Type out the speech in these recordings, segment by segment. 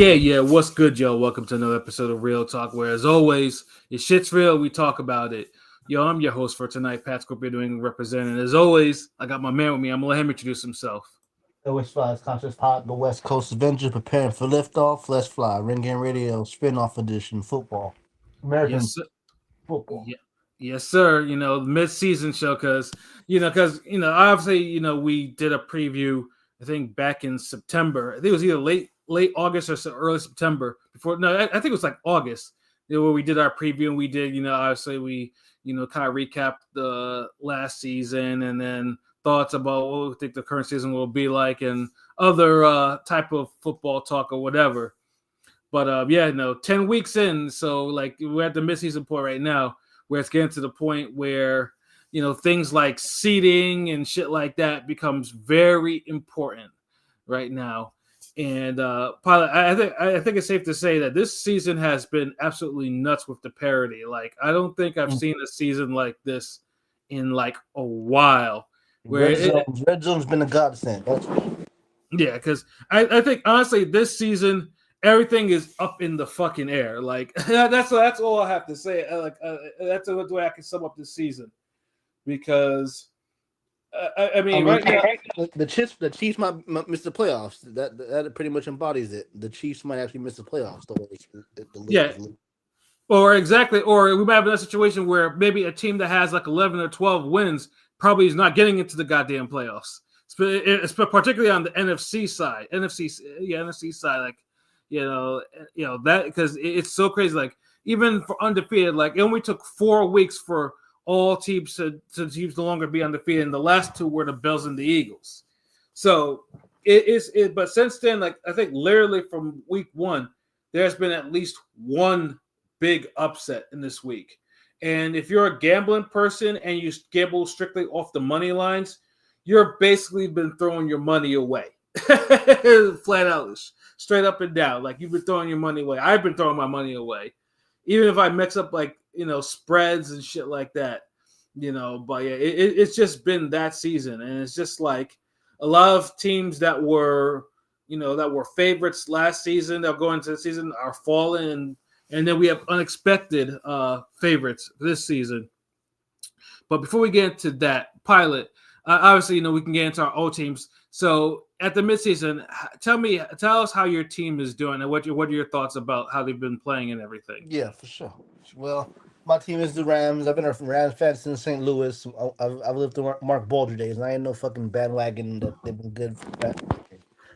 Yeah. What's good, yo? Welcome to another episode of Real Talk, where, as always, if shit's real, we talk about it. Yo, I'm your host for tonight, Pat Scorpio, doing representing. As always, I got my man with me. I'm gonna let him introduce himself. Which Flies Conscious Pod, the West Coast Avenger, preparing for liftoff. Let's fly. Ring Game Radio, spin-off edition, football, Yes, American sir. football. Yeah. Yes, sir. The mid-season show, because obviously, we did a preview. I think back in September. I think it was either late August or early September. Before, no, I think it was like August. Where we did our preview, and we did, obviously we, kind of recapped the last season, and then thoughts about what we think the current season will be like, and other type of football talk or whatever. But 10 weeks in, so like we're at the midseason point right now, where it's getting to the point where things like seeding and shit like that becomes very important right now. And Pilot, I think it's safe to say that this season has been absolutely nuts with the parity. Like, I don't think I've seen a season like this in like a while. Red Zone's been a godsend. Yeah, because I think honestly this season everything is up in the fucking air. Like that's all I have to say. That's the way I can sum up this season, because right now the Chiefs might miss the playoffs. That pretty much embodies it. The Chiefs might actually miss the playoffs. Yeah. Or exactly, or we might have a situation where maybe a team that has like 11 or 12 wins probably is not getting into the goddamn playoffs. It's particularly on the NFC side. NFC side, like that, because it's so crazy. Like even for undefeated, like it only took 4 weeks for all teams to no longer be undefeated, and the last two were the Bills and the Eagles. So but since then, like I think literally from week 1, there's been at least one big upset in this week. And if you're a gambling person and you gamble strictly off the money lines, you're basically been throwing your money away. Flat out, straight up and down. Like you've been throwing your money away. I've been throwing my money away. Even if I mix up like, spreads and shit like that, but yeah, it's just been that season. And it's just like a lot of teams that were favorites last season, that go into the season, are falling. And then we have unexpected favorites this season. But before we get into that, Pilot, obviously, we can get into our old teams. So at the midseason, tell us how your team is doing and what are your thoughts about how they've been playing and everything. Yeah, for sure. Well, my team is the Rams. I've been a Rams fan since St. Louis. I've lived through Mark Balder days, and I ain't no fucking bandwagon that they've been good for that.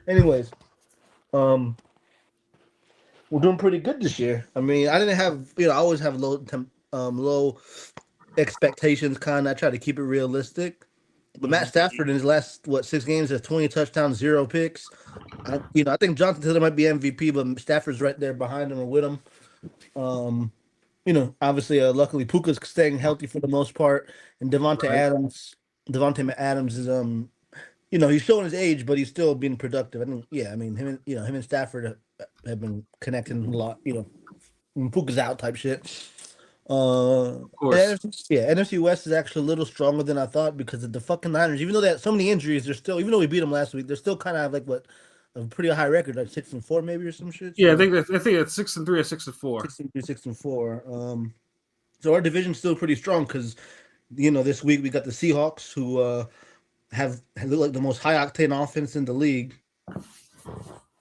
Anyways, we're doing pretty good this year. I mean, I didn't have, I always have low expectations. Kind of, I try to keep it realistic. But Matt Stafford in his last 6 games has 20 touchdowns, 0 picks. I think Jonathan Taylor might be MVP, but Stafford's right there behind him or with him. Obviously, luckily Puka's staying healthy for the most part, and Devontae Adams is he's showing his age, but he's still being productive. Him and Stafford have been connecting a lot. When Puka's out type shit. Of course. NFC West is actually a little stronger than I thought, because of the fucking Niners. Even though they had so many injuries, they're still, even though we beat them last week, they're still kind of like a pretty high record, like 6-4 maybe or some shit. Yeah, I think it's 6-3 or 6-4. 6-4. So our division's still pretty strong, because this week we got the Seahawks, who have looked like the most high octane offense in the league.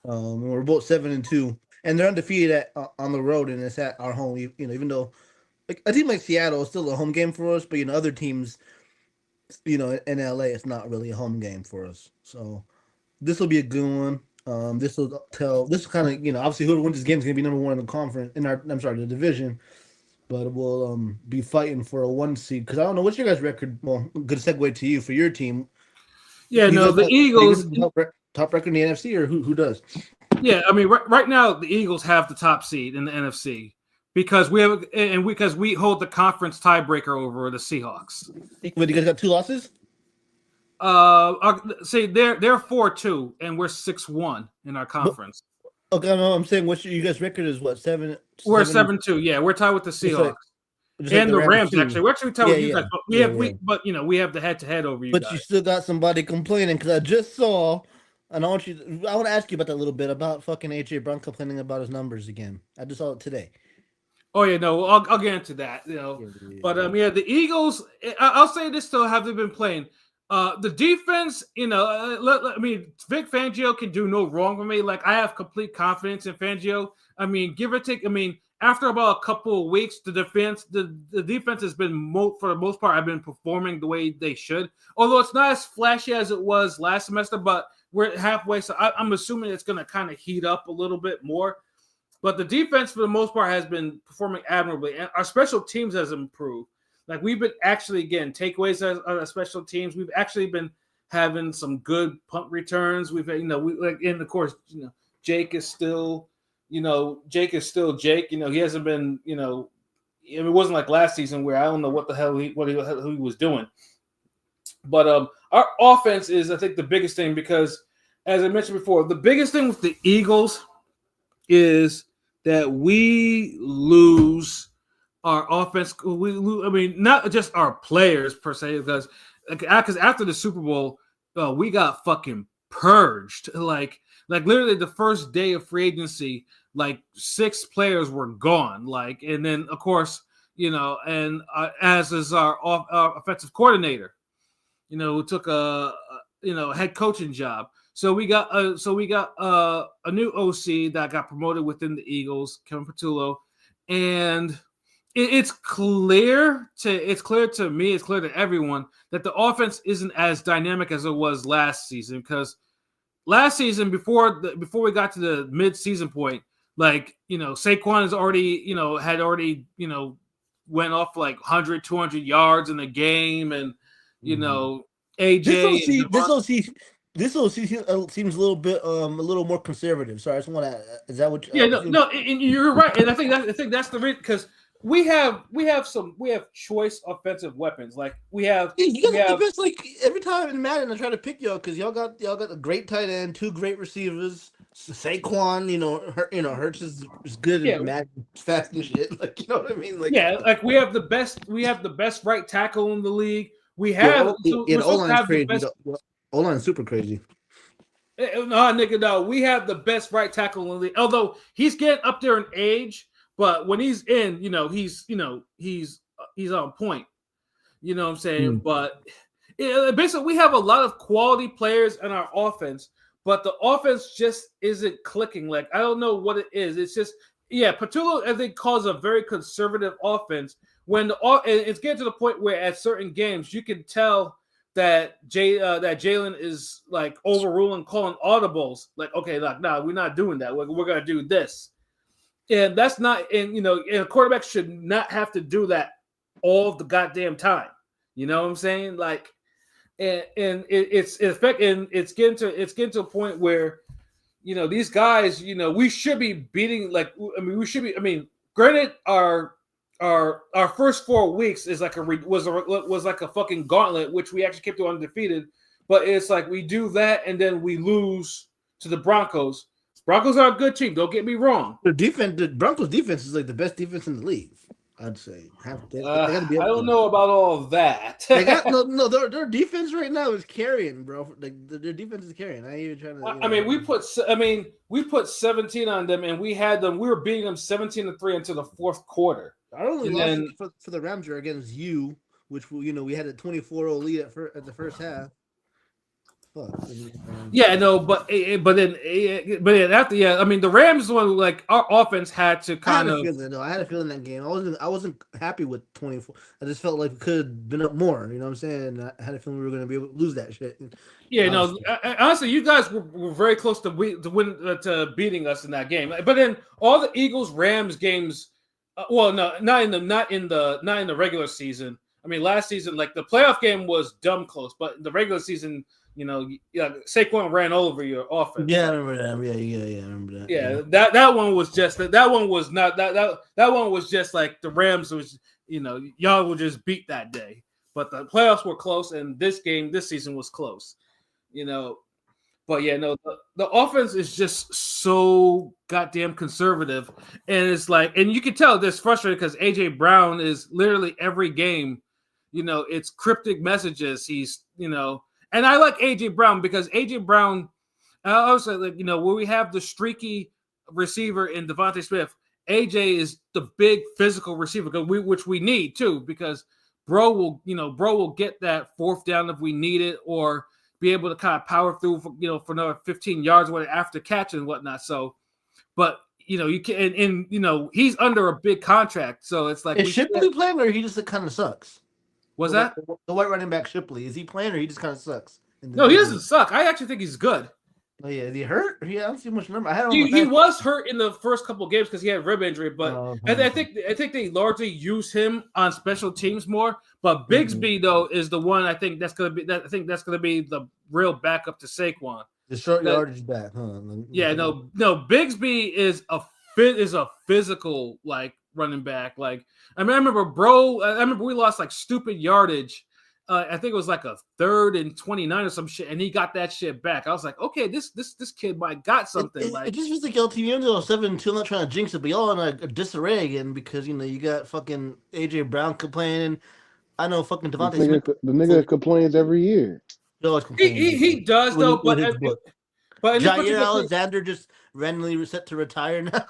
We're both 7-2, and they're undefeated on the road, and it's at our home. Even though, like, a team like Seattle is still a home game for us, but other teams, in LA, it's not really a home game for us. So this will be a good one. This will kind of, obviously whoever wins this game is going to be number 1 in the conference, the division. But we'll be fighting for a 1 seed, because I don't know what's your guys' record. Well, good segue to you for your team. Yeah, the Eagles top record in the NFC, or who does? Yeah, I mean, right now the Eagles have the top seed in the NFC, because we hold the conference tiebreaker over the Seahawks. But you guys got 2 losses? Say they're 4-2 and we're 6-1 in our conference. Okay, no, I'm saying you guys' record is what, 7? We're 7-2. Yeah, we're tied with the Seahawks and the Rams. Actually, we're actually tied with you guys. But we have the head-to-head over you. But guys. You still got somebody complaining, because I just saw And I want to ask you about that a little bit about fucking AJ Brown complaining about his numbers again. I just saw it today. Oh yeah, no, I'll get into that. But yeah, the Eagles. I'll say this though: have they been playing? The defense, I mean, Vic Fangio can do no wrong with me. Like I have complete confidence in Fangio. I mean, give or take. I mean, after about a couple of weeks, the defense has been for the most part, I've been performing the way they should. Although it's not as flashy as it was last semester, but we're halfway, so I'm assuming it's going to kind of heat up a little bit more. But the defense, for the most part, has been performing admirably, and our special teams has improved. Like we've been actually getting takeaways as our special teams. We've actually been having some good punt returns. We've and of course, Jake is still Jake. He hasn't been, it wasn't like last season where I don't know what the hell he was doing. But our offense is, I think, the biggest thing because, as I mentioned before, the biggest thing with the Eagles is that we lose our offense. I mean, not just our players per se, because after the Super Bowl, we got fucking purged. Like literally the first day of free agency, like 6 players were gone. And then of course, and as is our offensive coordinator, who took a head coaching job. So we got a new OC that got promoted within the Eagles, Kevin Patullo, and it's clear to me, it's clear to everyone that the offense isn't as dynamic as it was last season. Because last season, before we got to the mid-season point, Saquon has already went off like 100, 200 yards in the game, and AJ. This OC seems a little more conservative. Sorry, I just want to. Is that what? Yeah, no, and you're right, and I think that's the reason because we have choice offensive weapons. Like we have the best. Like every time in Madden, I try to pick y'all because y'all got a great tight end, 2 great receivers. Saquon, Hurts is good at Madden, fast and shit. Like what I mean? We have the best right tackle in the league. We have O-line's crazy. O-line's super crazy. No, we have the best right tackle in the league. Although he's getting up there in age, but when he's in, he's on point. You know what I'm saying? But basically, we have a lot of quality players in our offense, but the offense just isn't clicking. Like I don't know what it is. It's just Patullo, I think, calls a very conservative offense. When it's getting to the point where at certain games you can tell that Jalen is like overruling, calling audibles. Like, okay, no, we're not doing that. We're gonna do this, and that's not. And a quarterback should not have to do that all the goddamn time. You know what I'm saying? Like, and it's getting to a point where these guys, we should be beating. Granted, our first 4 weeks is was like a fucking gauntlet, which we actually kept to undefeated. But it's like we do that and then we lose to the Broncos. Broncos are a good team. Don't get me wrong. The Broncos defense is like the best defense in the league. I'd say. I don't know about all of that. They got their defense right now is carrying, bro. Like their defense is carrying. I ain't even trying to. We put 17 on them, and we were beating them 17-3 until the fourth quarter. Our only loss for the Rams are against you, which we had a 24-0 lead at the first half. Yeah, no, but then after, I mean, the Rams one, like our offense had to kind of. I had a feeling that game. I wasn't happy with 24. I just felt like we could have been up more. You know what I'm saying? I had a feeling we were going to be able to lose that shit. Yeah, no. Honestly, you guys were very close to beating us in that game. But then all the Eagles Rams games. Not in the regular season. I mean, last season, like the playoff game was dumb close, but the regular season. Saquon ran over your offense. Yeah, I remember that. Yeah, I remember that. Yeah, that one was just that one was not that one was just like the Rams was, y'all will just beat that day. But the playoffs were close, and this season was close. But the offense is just so goddamn conservative, and it's like, and you can tell this frustrated because AJ Brown is literally every game, it's cryptic messages. He's, and I like AJ Brown because AJ Brown, Also, like, where we have the streaky receiver in Devontae Smith, AJ is the big physical receiver, which we need too, because bro will get that fourth down if we need it, or be able to kind of power through for another 15 yards after catch and whatnot. So, but you can, and he's under a big contract, so it's like, is Shipley playing, or he just kind of sucks? Was that the white running back Shipley? Is he playing, or he just kind of sucks? No, he doesn't suck. I actually think he's good. Oh yeah, is he hurt? I don't see much number. He was hurt in the first couple of games because he had rib injury, but I think they largely use him on special teams more. But Bigsby though is the one I think that's gonna be the real backup to Saquon. The short yardage back, huh? Yeah, no. Bigsby is a physical like running back. Like I remember we lost like stupid yardage. I think it was like a 3rd and 29 or some shit, and he got that shit back. I was like, okay, this kid might got something. It just feels like LTV 7-2. I'm not trying to jinx it, but y'all in a disarray again because you got fucking AJ Brown complaining. I know fucking Devontae Smith. The nigga complains every year. He does though, but Jair Alexander just randomly set to retire now.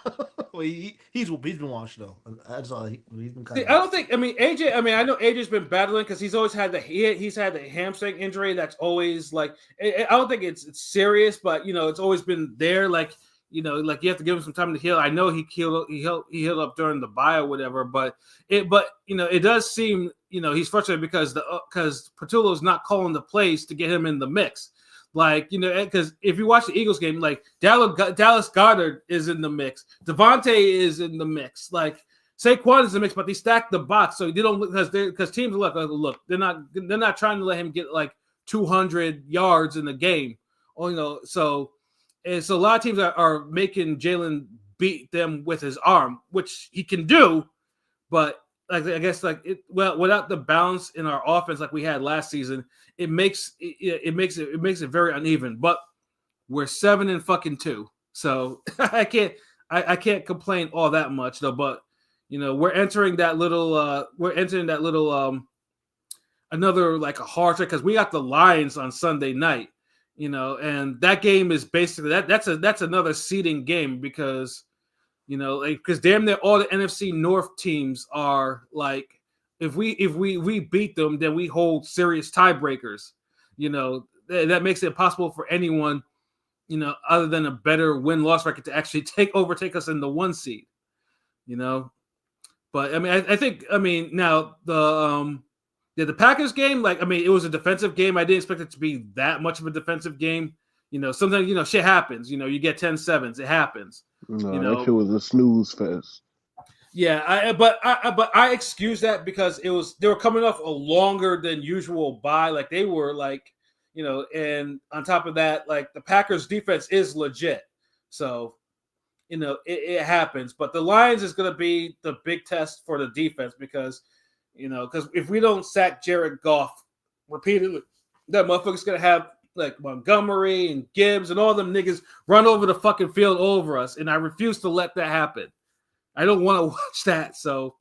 he's been washed though. That's all he's been. I don't think. I mean, AJ. I mean, I know AJ's been battling because he's always had he's had the hamstring injury. That's always like. I don't think it's serious, but it's always been there. Like like you have to give him some time to heal. I know he healed up during the bye or whatever, but it does seem he's frustrated because Patullo's not calling the plays to get him in the mix. Like, because if you watch the Eagles game, like Dallas Goedert is in the mix. Devontae is in the mix. Like Saquon is in the mix, but they stack the box. So they don't, because teams look, they're not trying to let him get like 200 yards in the game. So a lot of teams are making Jalen beat them with his arm, which he can do, but like I guess without the balance in our offense like we had last season, it makes it very uneven. But we're 7-2, so I can't complain all that much though. But we're entering that little another like a hard track because we got the Lions on Sunday night, and that game is basically that's another seeding game because. Because damn near all the NFC North teams are like, if we beat them, then we hold serious tiebreakers. That makes it impossible for anyone, other than a better win-loss record to actually overtake us in the 1 seed. But I mean, I think now the Packers game, it was a defensive game. I didn't expect it to be that much of a defensive game. Sometimes shit happens. You get 10-7s. It happens. No, that shit was a snooze fest. Yeah, but I excuse that because they were coming off a longer than usual bye. Like they were and on top of that, like the Packers defense is legit. So, it happens. But the Lions is going to be the big test for the defense because if we don't sack Jared Goff repeatedly, that motherfucker's going to have like Montgomery and Gibbs and all them niggas run over the fucking field over us, and I refuse to let that happen. I don't want to watch that, so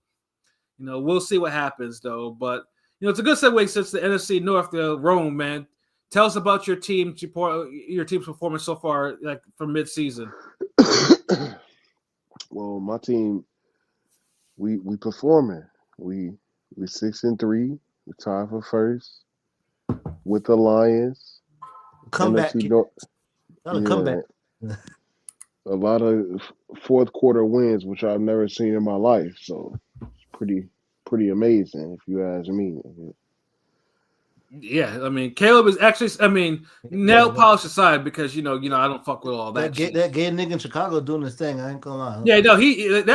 we'll see what happens though. But it's a good segue since the NFC North, Rome, man. Tell us about your team's performance so far, like from mid-season. Well, my team, we performing. We 6-3. We tied for first with the Lions. Comeback. Comeback. A lot of fourth quarter wins, which I've never seen in my life. So it's pretty amazing, if you ask me. Yeah, I mean, Caleb is actually. Nail polish aside, because I don't fuck with all that. That gay nigga in Chicago doing his thing. I ain't gonna lie. Yeah, no,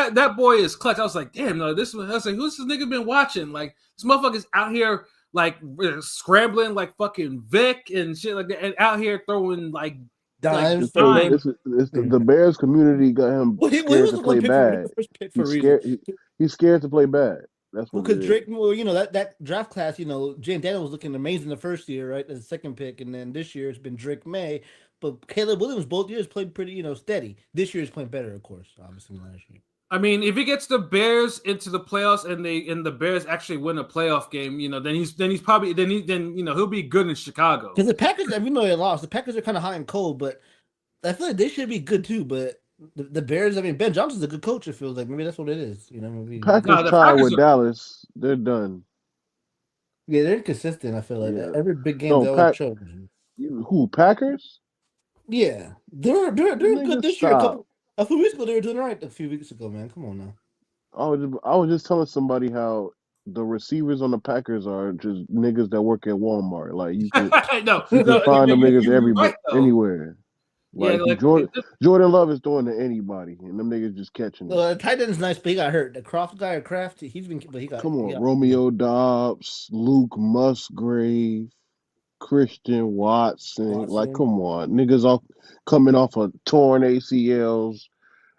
that boy is clutch. I was like, damn, no, I was like, who's this nigga been watching? Like, this motherfucker's out here. Like scrambling like fucking Vic and shit like that, and out here throwing like dimes. The Bears community got him scared to play bad. He's scared to play bad. That's what. Because Drake, that draft class, Jane Daniels was looking amazing the first year, right, as a second pick, and then this year it's been Drake May, but Caleb Williams both years played pretty, steady. This year is playing better, of course, obviously last year. I mean, if he gets the Bears into the playoffs and the Bears actually win a playoff game, then he's probably he'll be good in Chicago. Because the Packers, even though they lost, the Packers are kind of hot and cold. But I feel like they should be good too, but the Bears. I mean, Ben Johnson's a good coach. It feels like maybe that's what it is. You know, maybe. Packers the tied Packers with are, Dallas. They're done. Yeah, they're inconsistent. I feel like Yeah. every big game No, they always choke. Who? Packers? Yeah, they're good Nigga, this year. stop. A few weeks ago, they were doing all right. A few weeks ago, man, come on now. I was just telling somebody how the receivers on the Packers are just niggas that work at Walmart. Like you can find them niggas you're right, though. anywhere. Yeah, Like Jordan Love is throwing to anybody, and them niggas just catching it. The tight end's nice, but he got hurt. The Kraft guy or Kraft, he got. Come on, Romeo Dobbs, Luke Musgrave, Christian Watson. Like, come on, niggas all coming off of torn ACLs,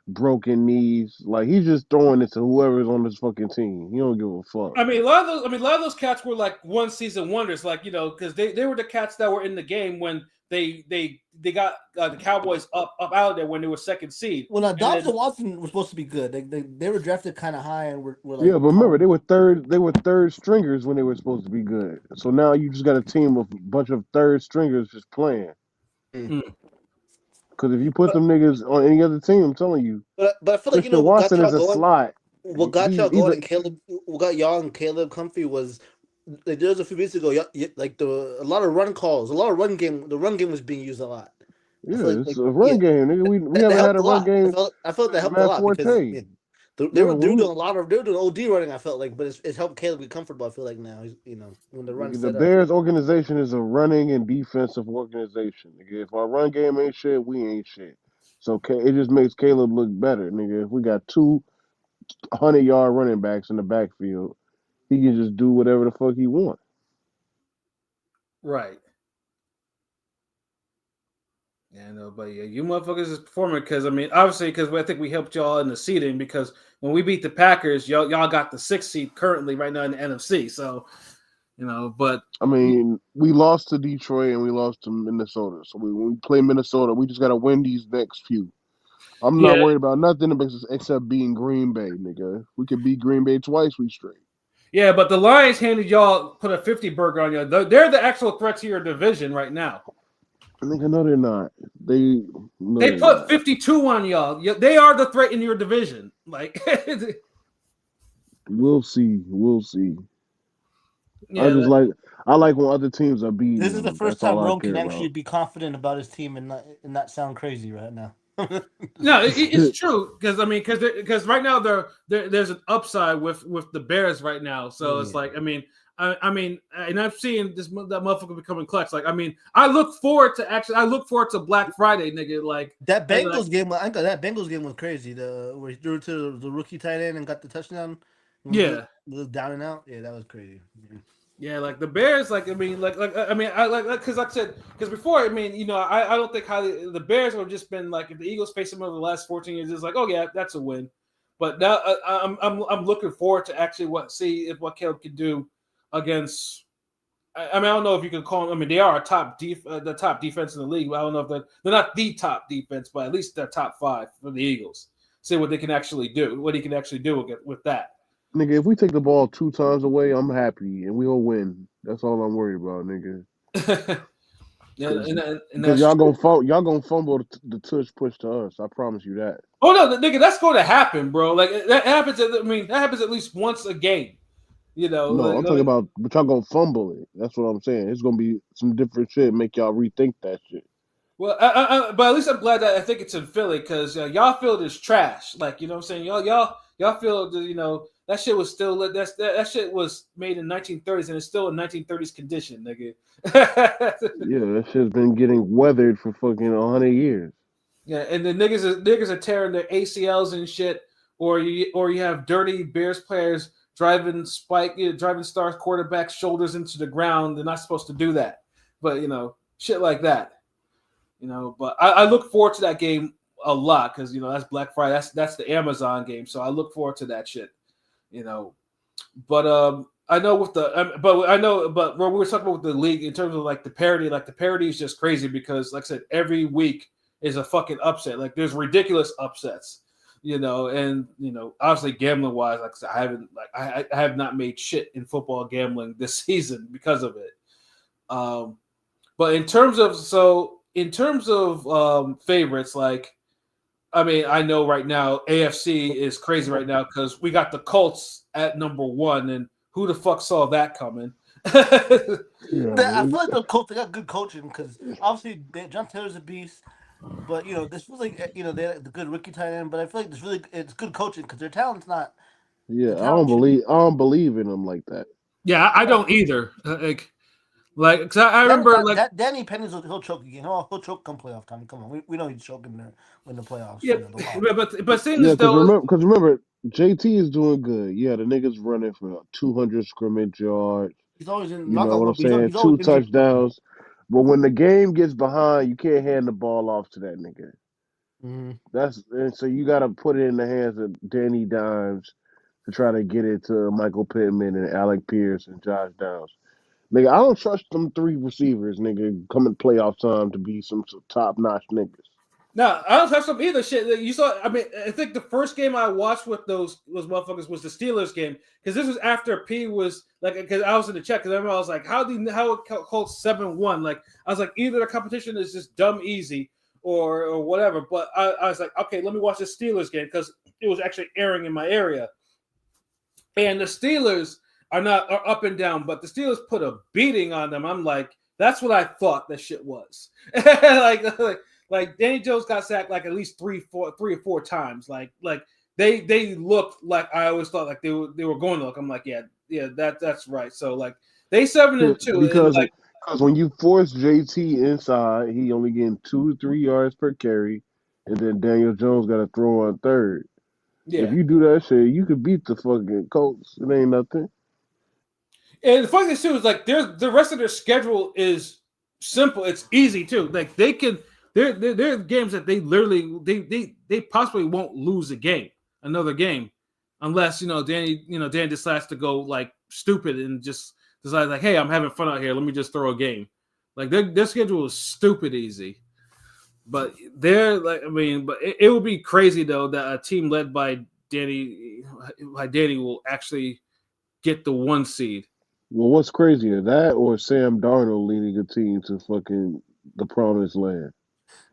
broken knees. Like he's just throwing it to whoever's on this fucking team. He don't give a fuck. I mean, a lot of those cats were like one season wonders, like because they were the cats that were in the game when they got the Cowboys up out of there when they were second seed. Well, now Dobbs and Watson were supposed to be good. They were drafted kind of high and were like, yeah, but remember they were third stringers when they were supposed to be good. So now you just got a team of a bunch of third stringers just playing. Because if you put them niggas on any other team, I'm telling you. But I feel like Christian Watson is a slot. What got y'all going and what got y'all and Caleb comfy was like there was a few weeks ago, like a lot of run calls, a lot of run game. The run game was being used a lot. Yeah, it's a run game, nigga. We haven't had a run game. I felt that helped a lot because they were doing OD running. I felt like, but it's helped Caleb get comfortable. I feel like now he's when the run. The Bears organization is a running and defensive organization. Nigga, if our run game ain't shit, we ain't shit. So it just makes Caleb look better, nigga. If we got 200-yard running backs in the backfield, he can just do whatever the fuck he wants. Right. Yeah, no, but yeah, you motherfuckers is performing because obviously because I think we helped y'all in the seeding because when we beat the Packers, y'all got the 6th seed currently right now in the NFC. So, but we lost to Detroit and we lost to Minnesota. So when we play Minnesota, we just gotta win these next few. I'm not worried about nothing except beating Green Bay, nigga. We could beat Green Bay twice, we straight. Yeah, but the Lions handed y'all put a 50 burger on you. They're the actual threat to your division right now. Nigga, no, they're not. They put 52 on y'all. They are the threat in your division. Like, we'll see. Yeah, I like when other teams are beating. This is the first time Rome can actually be confident about his team and not sound crazy right now. No, it's true because right now there's an upside with the Bears right now. So it's like and I'm seeing that motherfucker becoming clutch. Like I look forward to Black Friday, nigga. Like that Bengals game. I think that Bengals game was crazy. Where he threw it to the rookie tight end and got the touchdown. Yeah, was down and out. Yeah, that was crazy. Yeah, like the Bears, because like I said, because before, I don't think the Bears have just been like if the Eagles face them over the last 14 years, it's like, oh yeah, that's a win. But now I'm looking forward to actually what Caleb can do against. I don't know if you can call them. They are the top defense in the league. I don't know if they're not the top defense, but at least they're top 5 for the Eagles. See what they can actually do. What he can actually do with that. Nigga, if we take the ball 2 times away, I'm happy and we'll win. That's all I'm worried about, nigga. Because y'all gonna fumble the tush push to us. I promise you that. Oh no, nigga, that's going to happen, bro. Like that happens. That happens at least once a game. No, I'm talking about, but y'all gonna fumble it. That's what I'm saying. It's gonna be some different shit. Make y'all rethink that shit. Well, but at least I'm glad that I think it's in Philly because y'all field is trash. Like what I'm saying, y'all field, that shit was still that shit was made in 1930s and it's still in 1930s condition, nigga. Yeah, that shit's been getting weathered for fucking 100 years. Yeah, and the niggas are tearing their ACLs and shit, or you have dirty Bears players driving star quarterback shoulders into the ground. They're not supposed to do that, but shit like that. But I look forward to that game a lot because that's Black Friday. That's the Amazon game, so I look forward to that shit. But I know but when we were talking about with the league in terms of like the parity is just crazy because like I said, every week is a fucking upset. Like there's ridiculous upsets, and obviously gambling wise, like I said, I have not made shit in football gambling this season because of it. But in terms of in terms of favorites, like, I mean, I know right now AFC is crazy right now because we got the Colts at number 1, and who the fuck saw that coming? I feel like the Colts, they got good coaching because obviously John Taylor's a beast, but this feels like they had the good rookie tight end, but I feel like it's good coaching because their talent's not. Yeah, I don't believe in them like that. Yeah, I don't either. Cause I remember that Danny Penny's he'll choke again. He'll choke come playoff time. Come on, we know he's choking there in the playoffs. Yeah, but seeing yeah, this though, because remember, JT is doing good. Yeah, the niggas running for 200 scrimmage yards. He's always in. You know what I'm saying? 2 touchdowns. But when the game gets behind, you can't hand the ball off to that nigga. Mm-hmm. So you got to put it in the hands of Danny Dimes to try to get it to Michael Pittman and Alec Pierce and Josh Downs. Nigga, I don't trust them 3 receivers, nigga, coming playoff time to be some top-notch niggas. No, I don't trust them either. Shit, you saw. I mean, I think the first game I watched with those motherfuckers was the Steelers game because this was after P was like, because I was in the chat because I remember I was like, how Colts 7-1? Like, I was like, either the competition is just dumb easy or whatever. But I was like, okay, let me watch the Steelers game because it was actually airing in my area, and the Steelers are up and down, but the Steelers put a beating on them. I'm like, that's what I thought that shit was. like Danny Jones got sacked like at least 3 or 4 times. Like they looked like I always thought like they were going to look. I'm like, yeah, that's right. So like they 7-2 because when you force JT inside, he only getting 2-3 yards per carry, and then Daniel Jones got to throw on third. Yeah. If you do that shit, you could beat the fucking Colts. It ain't nothing. And the funny thing too is like the rest of their schedule is simple. It's easy too. Like they can, they're games that they literally they possibly won't lose another game, unless Danny decides to go like stupid and just decides like, hey, I'm having fun out here. Let me just throw a game. Like their schedule is stupid easy. But they're like, I mean, but it would be crazy though that a team led by Danny will actually get the 1 seed. Well, what's crazier, that or Sam Darnold leading a team to fucking the promised land?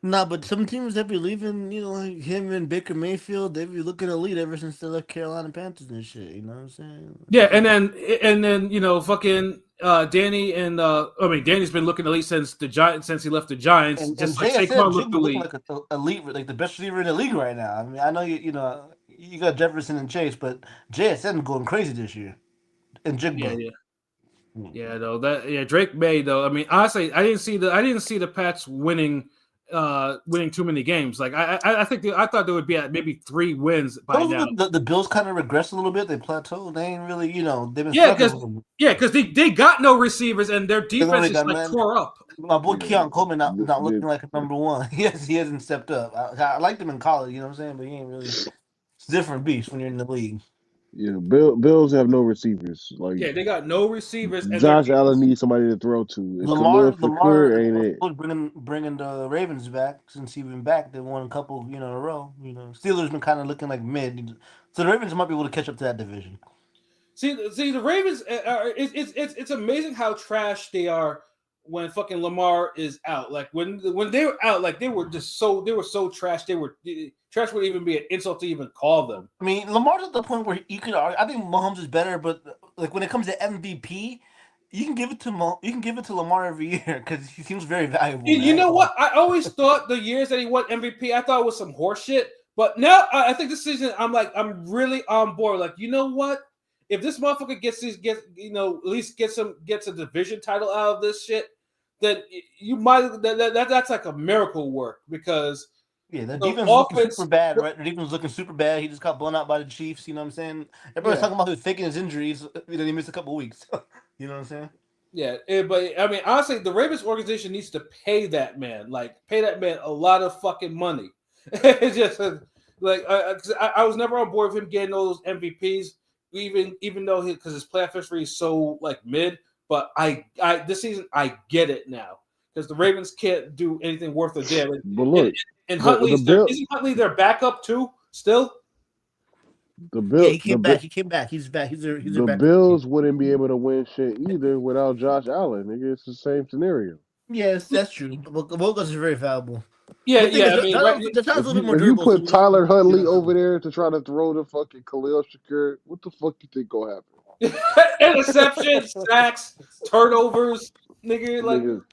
Nah, but some teams that be leaving, like him and Baker Mayfield, they be looking elite ever since they left Carolina Panthers and shit. You know what I'm saying? Yeah, and then fucking Danny and Danny's been looking elite since he left the Giants. And just like like Saquon looked elite. Like an elite, like the best receiver in the league right now. I mean, I know you got Jefferson and Chase, but JSN going crazy this year. And Jigba. Yeah, though Drake May though. I mean, honestly, I didn't see the Pats winning too many games. Like I thought there would be at maybe 3 wins by now. The Bills kind of regressed a little bit. They plateaued. They ain't really, they've been because they got no receivers and their defense is like tore up. My boy Keon Coleman not looking like a number 1. Yes, he hasn't stepped up. I liked him in college, you know what I'm saying, but he ain't really. It's a different beast when you're in the league. Yeah, Bills have no receivers. Like they got no receivers. And Josh Allen needs somebody to throw to. Lamar ain't it? Bringing the Ravens back since he's been back. They won a couple, in a row. Steelers been kind of looking like mid, so the Ravens might be able to catch up to that division. See the Ravens. It's amazing how trash they are when fucking Lamar is out. Like when they were out, like they were so trash. Trash would even be an insult to even call them. I mean, Lamar's at the point where you could argue. I think Mahomes is better, but like when it comes to MVP, you can give it to Lamar every year because he seems very valuable. You know what? I always thought the years that he won MVP, I thought it was some horse shit. But now I think this season, I'm really on board. Like, you know what? If this motherfucker gets at least gets a division title out of this shit, then you might that's like a miracle work because. Yeah, the defense was looking super bad, right? The defense was looking super bad. He just got blown out by the Chiefs, you know what I'm saying? Everybody's talking about faking his injuries. He missed a couple of weeks. You know what I'm saying? Yeah, but I mean, honestly, the Ravens organization needs to pay that man a lot of fucking money. It's just like I was never on board with him getting all those MVPs, even though because his playoff history is so like mid. But I this season I get it now because the Ravens can't do anything worth a damn. But look. And Huntley, isn't Huntley their backup too? Still, he came back. He came back. He's back. The Bills wouldn't be able to win shit either without Josh Allen. Nigga, it's the same scenario. Yes, that's true. Both guys are very valuable. Yeah, But the thing yeah. is, I mean, right, the shot's a little bit more If you durable. So put we don't Tyler do Huntley that over too. there to try to throw the fucking Khalil Shakir, what the fuck you think gonna happen? interceptions, sacks, turnovers, nigga. Like, Niggas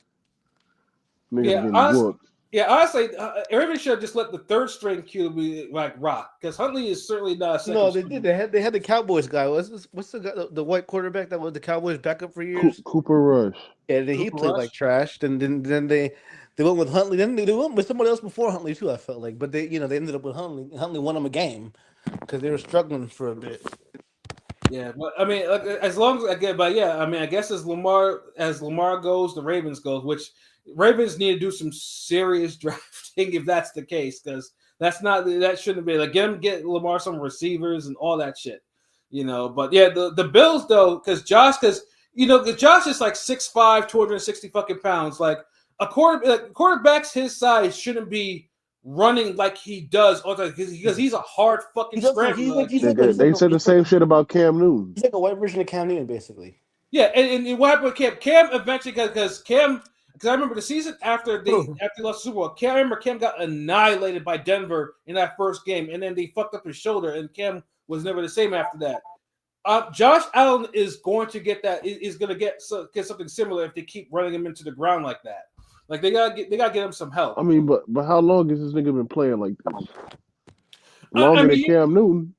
yeah, getting honestly, whooped. yeah, honestly, everybody should have just let the third string QB like rock because Huntley is certainly not a second. No, they string. did. They had the Cowboys guy. What's the guy, the white quarterback that was the Cowboys backup for years? Cooper Rush. Yeah, then he Cooper played Rush? like trash. Then they went with Huntley. Then they went with somebody else before Huntley too. I felt like, but they they ended up with Huntley. Huntley won them a game because they were struggling for a bit. Yeah, but I mean, like, as long as I get, but yeah, I mean, I guess as Lamar goes, the Ravens goes, which Ravens need to do some serious drafting if that's the case, because that shouldn't be like get Lamar some receivers and all that shit, But yeah, the Bills though, because Josh is like 6'5", 260 fucking pounds, like quarterbacks his size shouldn't be running like he does all the time because he's a hard fucking scrambler. They said the same shit about Cam Newton. He's like a white version of Cam Newton, basically. Yeah, and what happened with Cam? Cam eventually because I remember the season after they lost the Super Bowl. I remember Cam got annihilated by Denver in that first game, and then they fucked up his shoulder, and Cam was never the same after that. Josh Allen is going to get that. Is going to get something similar if they keep running him into the ground like that. Like they gotta get him some help. I mean, but how long has this nigga been playing like this? Longer than Cam Newton.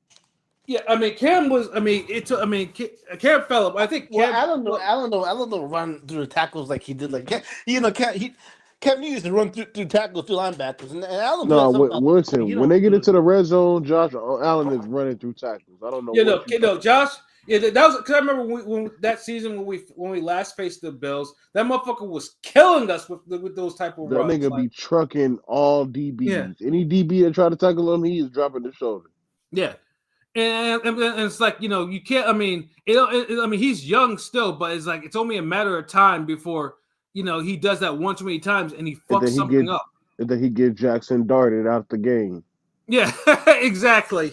Yeah, I mean, Cam was. I mean, Cam fell up. I think. Cam, Allen don't run through the tackles like he did. Like Cam Newton used to run through tackles through linebackers, and Allen. No, listen. When they get into the red zone, Josh Allen is running through tackles. I don't know. Josh. Yeah, that was because I remember when that season when we last faced the Bills, that motherfucker was killing us with those type of runs. That nigga be trucking all DBs. Yeah. Any DB that try to tackle him, he is dropping the shoulder. Yeah, and it's like you can't. I mean, he's young still, but it's like it's only a matter of time before he does that one too many times and he fucks something up. And then he gets Jackson darted out the game. Yeah, exactly.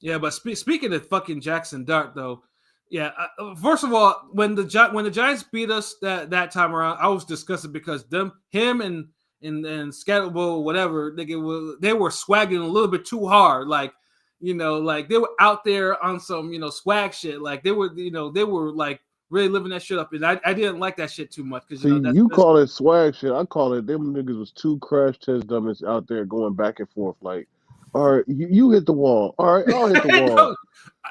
Yeah, but speaking of fucking Jackson Dart, though, yeah. First of all, when the Giants beat us that time around, I was disgusted because him and Scatterbo, whatever, they were swagging a little bit too hard, like they were out there on some swag shit, like they were like really living that shit up, and I didn't like that shit too much because you call it swag shit, I call it them niggas was two crash test dummies out there going back and forth like. All right, you hit the wall. All right, I'll hit the wall.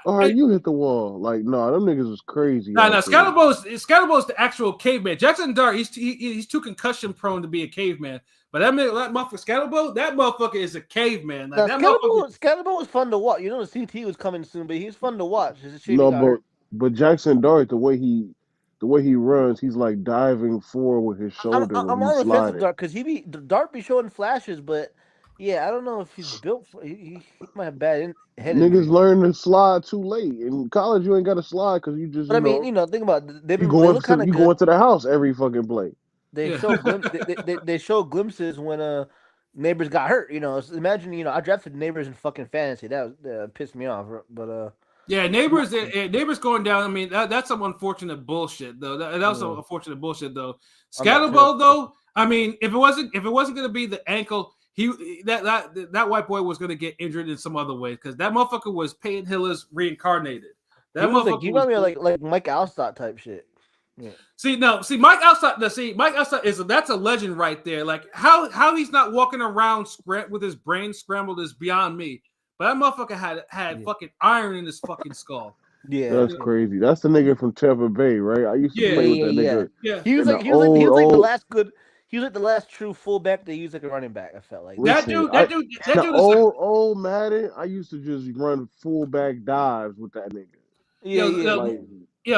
All right, you hit the wall. Like, no, them niggas was crazy. No, Scatterbo's the actual caveman. Jackson Dart, he's too concussion prone to be a caveman. But that motherfucker Scatterbo, that motherfucker is a caveman. Like, Scatterbo was fun to watch. The CT was coming soon, but he's fun to watch. But Jackson Dart, the way he runs, he's like diving forward with his shoulder. I'm on the fence with Dart because Dart be showing flashes, but. Yeah, I don't know if he's built for. He might have bad head. Niggas learn to slide too late. In college, you ain't got to slide because you just. But think about it. You go into the house every fucking play. They show they show glimpses when Neighbors got hurt. Imagine I drafted Neighbors in fucking fantasy. That pissed me off. But yeah, Neighbors going down. I mean, that's some unfortunate bullshit though. That was some unfortunate bullshit though. Scatterbo though. I mean, if it wasn't going to be the ankle. That white boy was going to get injured in some other way because that motherfucker was Peyton Hillis reincarnated. That motherfucker was like Mike Alstott type shit. Yeah. See, Mike Alstott that's a legend right there. Like how he's not walking around with his brain scrambled is beyond me. But that motherfucker had fucking iron in his fucking skull. Yeah, that's crazy. That's the nigga from Tampa Bay, right? I used to play with that nigga. Yeah, he was like the last good. He was like the last true fullback they used like a running back. I felt like that dude. Old Madden. I used to just run fullback dives with that nigga.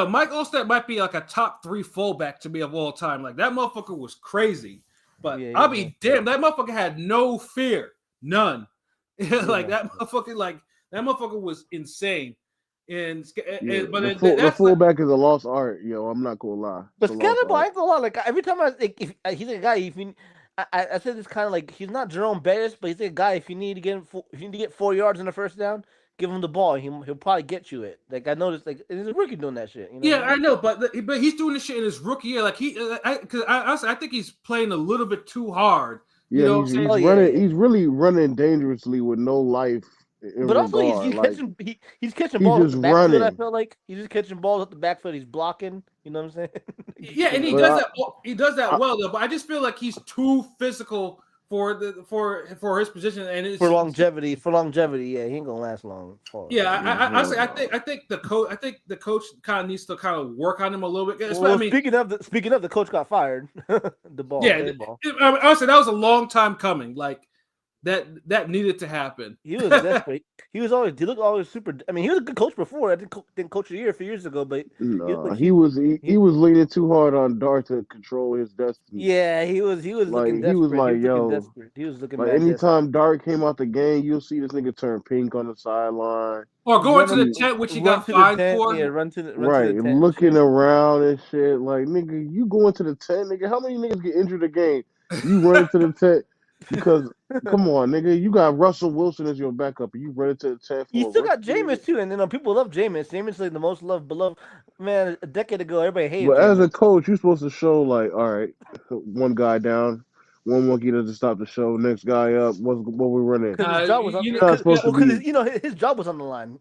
Mike Alstott might be like a top 3 fullback to me of all time. Like that motherfucker was crazy, but I'll be damned. That motherfucker had no fear, none. That motherfucker was insane. The fullback is a lost art, I'm not gonna lie. But Scatterbo, I ain't gonna lie. Like every time he's a guy. I said this kind of like he's not Jerome Bettis, but he's a guy. If you need to get 4 yards in the first down, give him the ball. He'll probably get you it. Like I noticed, like he's a rookie doing that shit. You know Yeah, I know, but he's doing this shit in his rookie year. Like I think he's playing a little bit too hard. You Yeah, know what I'm he's saying? running. Yeah. He's really running dangerously with no life in But also regard. he's catching he's balls at just the backfield. I running. feel like he's just catching balls at the backfield. He's blocking. You know what I'm saying? Yeah, and he But does that. He does that I- well, though. But I just feel like he's too physical for his position, and it's for longevity, yeah, he ain't gonna last long. Yeah, I think the coach kind of needs to kind of work on him a little bit. Well, I mean, speaking of the coach got fired. The ball, yeah, ball. I mean, honestly, that was a long time coming. Like that needed to happen. He was desperate. He looked always super. I mean, he was a good coach before. I didn't coach of the year a few years ago, but he was leaning too hard on Dart to control his destiny. Yeah, he was Like looking desperate. he was like, yo, desperate. He was looking like mad anytime Dart came out the game, you'll see this nigga turn pink on the sideline. Or going to the tent, which he got fined for. Yeah, run to the tent, looking around and shit. Like, nigga, you going to the tent, nigga? How many niggas get injured a game? You run to the tent because, come on, nigga, you got Russell Wilson as your backup, and you run into the tent. You still got Jameis too, and people love Jameis. Jameis is like the most beloved man. A decade ago, everybody hated. But Jameis. as a coach, you're supposed to show like, all right, one guy down, one monkey doesn't stop the show. Next guy up. What we're running? Because his job was his job was on the line.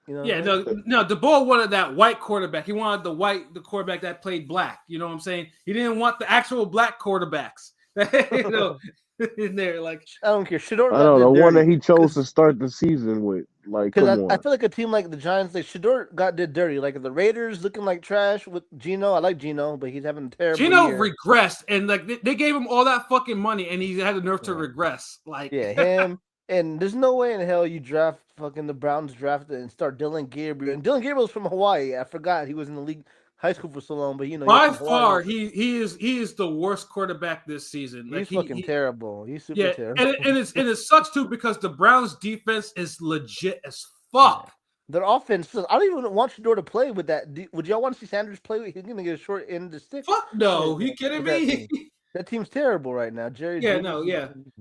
You know. Yeah, no. DeBoer wanted that white quarterback. He wanted the quarterback that played black. You know what I'm saying? He didn't want the actual black quarterbacks. You know, in there, like I don't care. Shador. I don't know the one that he chose to start the season with. Like, come on. I feel like a team like the Giants, like Shador did dirty. Like the Raiders looking like trash with Geno. I like Geno, but he's having a terrible year. Regressed, and like they gave him all that fucking money, and he had the nerve to regress. Like him. And there's no way in hell you draft fucking the Browns drafted and start Dylan Gabriel. And Dylan Gabriel's from Hawaii. I forgot he was in the league high school for so long, but by far he is the worst quarterback this season. Like, he's terrible. He's super terrible. And it sucks too because the Browns defense is legit as fuck. Their offense, I don't even want Shador to play with that. Would y'all want to see Sanders play? He's gonna get a short end of the stick. Fuck no, you kidding me? That team's terrible right now, Jerry.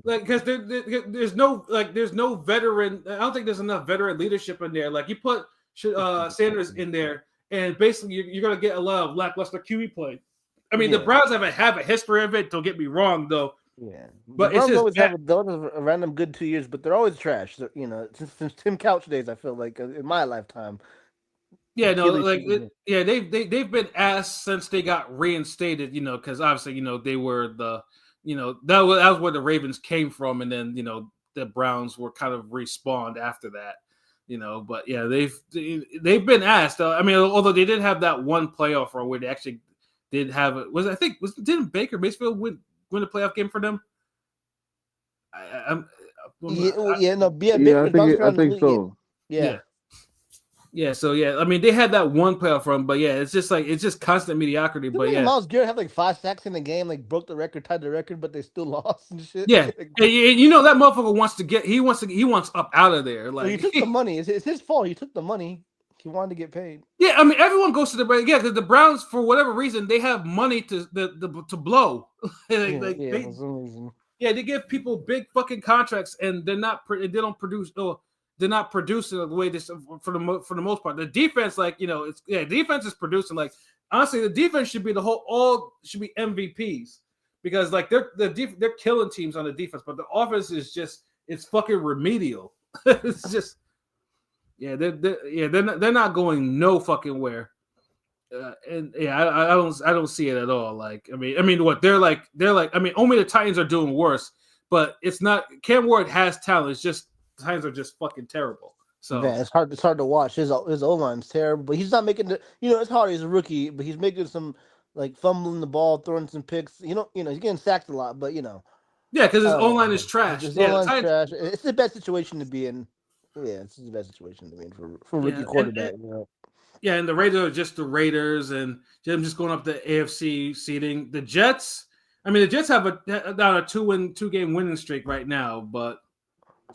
Like because there's no veteran. I don't think there's enough veteran leadership in there. Like you put Sanders in there, and basically you're gonna get a lot of lackluster QB play. I mean, the Browns have a history of it. Don't get me wrong, though. Yeah, but it's just always have a random good 2 years, but they're always trash. So, since Tim Couch days, I feel like in my lifetime. Yeah, no, they've been ass since they got reinstated, because obviously, they were the, that was where the Ravens came from, and then, the Browns were kind of respawned after that, but yeah, they've been ass though. I mean, although they did have that one playoff run where they actually did have it. Didn't Baker Mayfield win the playoff game for them? I think so. Yeah, so I mean they had that one playoff run, but yeah, it's just constant mediocrity. But yeah, Myles Garrett had like 5 sacks in the game, like broke the record, tied the record, but they still lost and shit. Yeah, and that motherfucker wants up out of there. Like he took the money. It's his fault. He took the money. He wanted to get paid. Yeah, I mean everyone goes to the Browns. Yeah, because the Browns for whatever reason they have money to blow. They give people big fucking contracts and they don't produce. They're not producing the way this for the most part. The defense, defense is producing. Like honestly, the defense should be should be MVPs because like they're killing teams on the defense, but the offense is it's fucking remedial. It's just they're not going no fucking where. I don't see it at all. Like I mean what they're like. I mean only the Titans are doing worse, but it's not. Cam Ward has talent. It's just. Titans are just fucking terrible. So yeah, it's hard to watch. His O-line's terrible, but he's not making it's hard. He's a rookie, but he's making some like fumbling the ball, throwing some picks. He's getting sacked a lot, but yeah, because his O-line is trash. His O-line's trash. It's the best situation to be in. Yeah, it's the best situation to be in for rookie quarterback. Yeah, and the Raiders are just the Raiders, and them just going up the AFC seeding. The Jets. I mean, the Jets have a 2-game winning streak right now, but.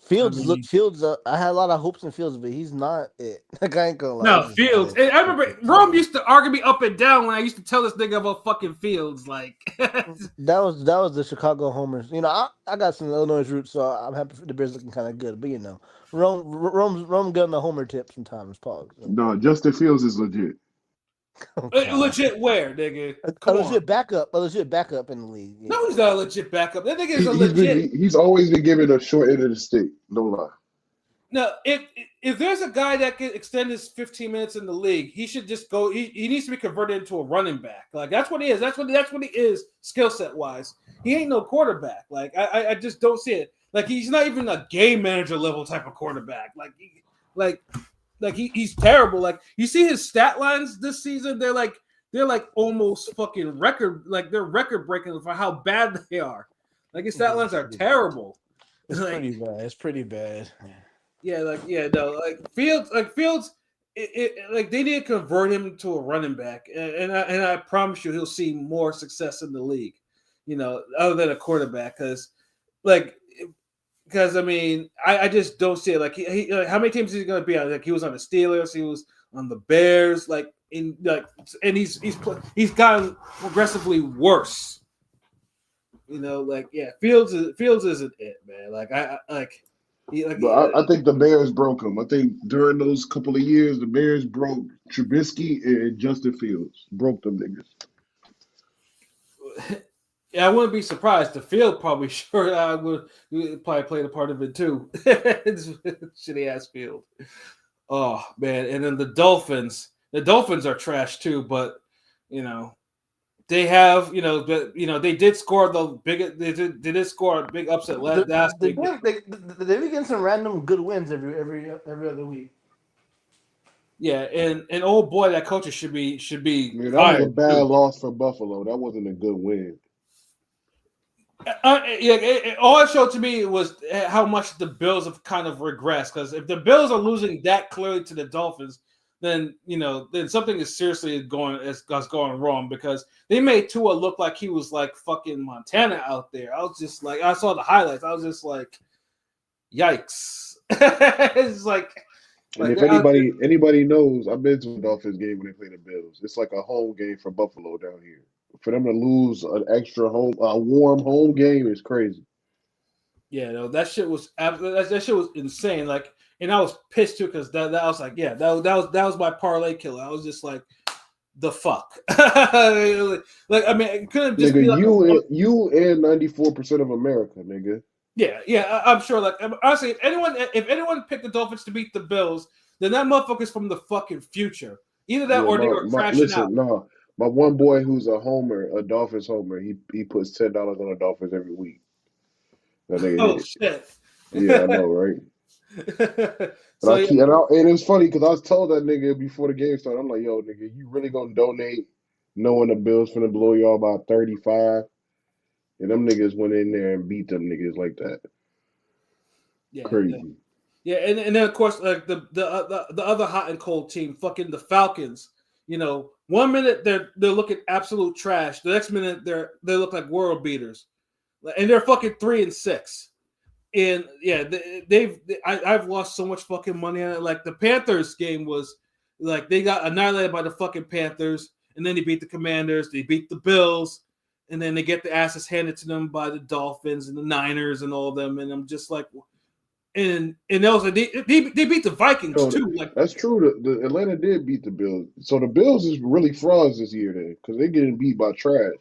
Fields look Fields. I had a lot of hopes in Fields, but he's not it. Like, I ain't gonna lie. No, Fields. And I remember Rome used to argue me up and down when I used to tell this nigga about fucking Fields. Like that was the Chicago homers. You know, I got some Illinois roots, so I'm happy for the Bears looking kind of good. But you know, Rome getting the homer tip sometimes. Pause. No, Justin Fields is legit. Legit where, nigga? A legit backup in the league. Yeah. No, he's not a legit backup. That nigga is a legit. He's always been given a short end of the stick. No lie. No, if there's a guy that can extend his 15 minutes in the league, he should just go. He needs to be converted into a running back. Like that's what he is. That's what he is, skill set wise. He ain't no quarterback. Like I just don't see it. Like he's not even a game manager level type of quarterback. He's terrible. Like you see his stat lines this season, they're like almost fucking record. Like they're record breaking for how bad they are. Like his stat lines are terrible. It's pretty bad. It's pretty bad. Fields, they need to convert him to a running back, and I promise you he'll see more success in the league, you know, other than a quarterback, because I mean I just don't see it. Like he how many teams is he going to be on? Like he was on the Steelers, he was on the Bears, and he's gotten progressively worse. You know, Fields isn't it, man. I think the Bears broke him. I think during those couple of years, the Bears broke Trubisky and Justin Fields. Broke them niggas. Yeah, I wouldn't be surprised. The Field probably would probably played a part of it too. Shitty ass Field. Oh man, and then the Dolphins. The Dolphins are trash too, but you know. They have, they did score they did score a big upset last week. They've been getting some random good wins every other week. Yeah, and old boy, that coach should be. Man, that was a bad loss for Buffalo. That wasn't a good win. All it showed to me was how much the Bills have kind of regressed. Because if the Bills are losing that clearly to the Dolphins, then something is seriously going wrong, because they made Tua look like he was like fucking Montana out there. I was just like, I saw the highlights. I was just like, yikes. It's like if anybody knows, I've been to a Dolphins game when they play the Bills. It's like a home game for Buffalo down here. For them to lose an extra warm home game is crazy. Yeah, no, that shit was insane. Like. And I was pissed too, because that was like, yeah, that was my parlay killer. I was just like, the fuck. Like, I mean, it couldn't just be like you and 94% of America, nigga. Yeah, I'm sure. Like, honestly, if anyone picked the Dolphins to beat the Bills, then that motherfucker's from the fucking future. Either that or they were crashing out. No, my one boy who's a Dolphins homer, he puts $10 on the Dolphins every week. That nigga shit. Yeah, I know, right? And it was funny because I was told that nigga before the game started. I'm like, yo, nigga, you really gonna donate knowing the Bills finna blow y'all by 35? And them niggas went in there and beat them niggas like that. Yeah, crazy. Yeah, and then of course, like the other hot and cold team, fucking the Falcons. You know, 1 minute they're looking absolute trash. The next minute they look like world beaters, and they're fucking 3-6. And yeah, I've lost so much fucking money on it. Like the Panthers game was like they got annihilated by the fucking Panthers, and then they beat the Commanders, they beat the Bills, and then they get the asses handed to them by the Dolphins and the Niners and all of them. And I'm just like, and also they beat the Vikings too. Like that's true. The Atlanta did beat the Bills, so the Bills is really frauds this year then, because they're getting beat by trash.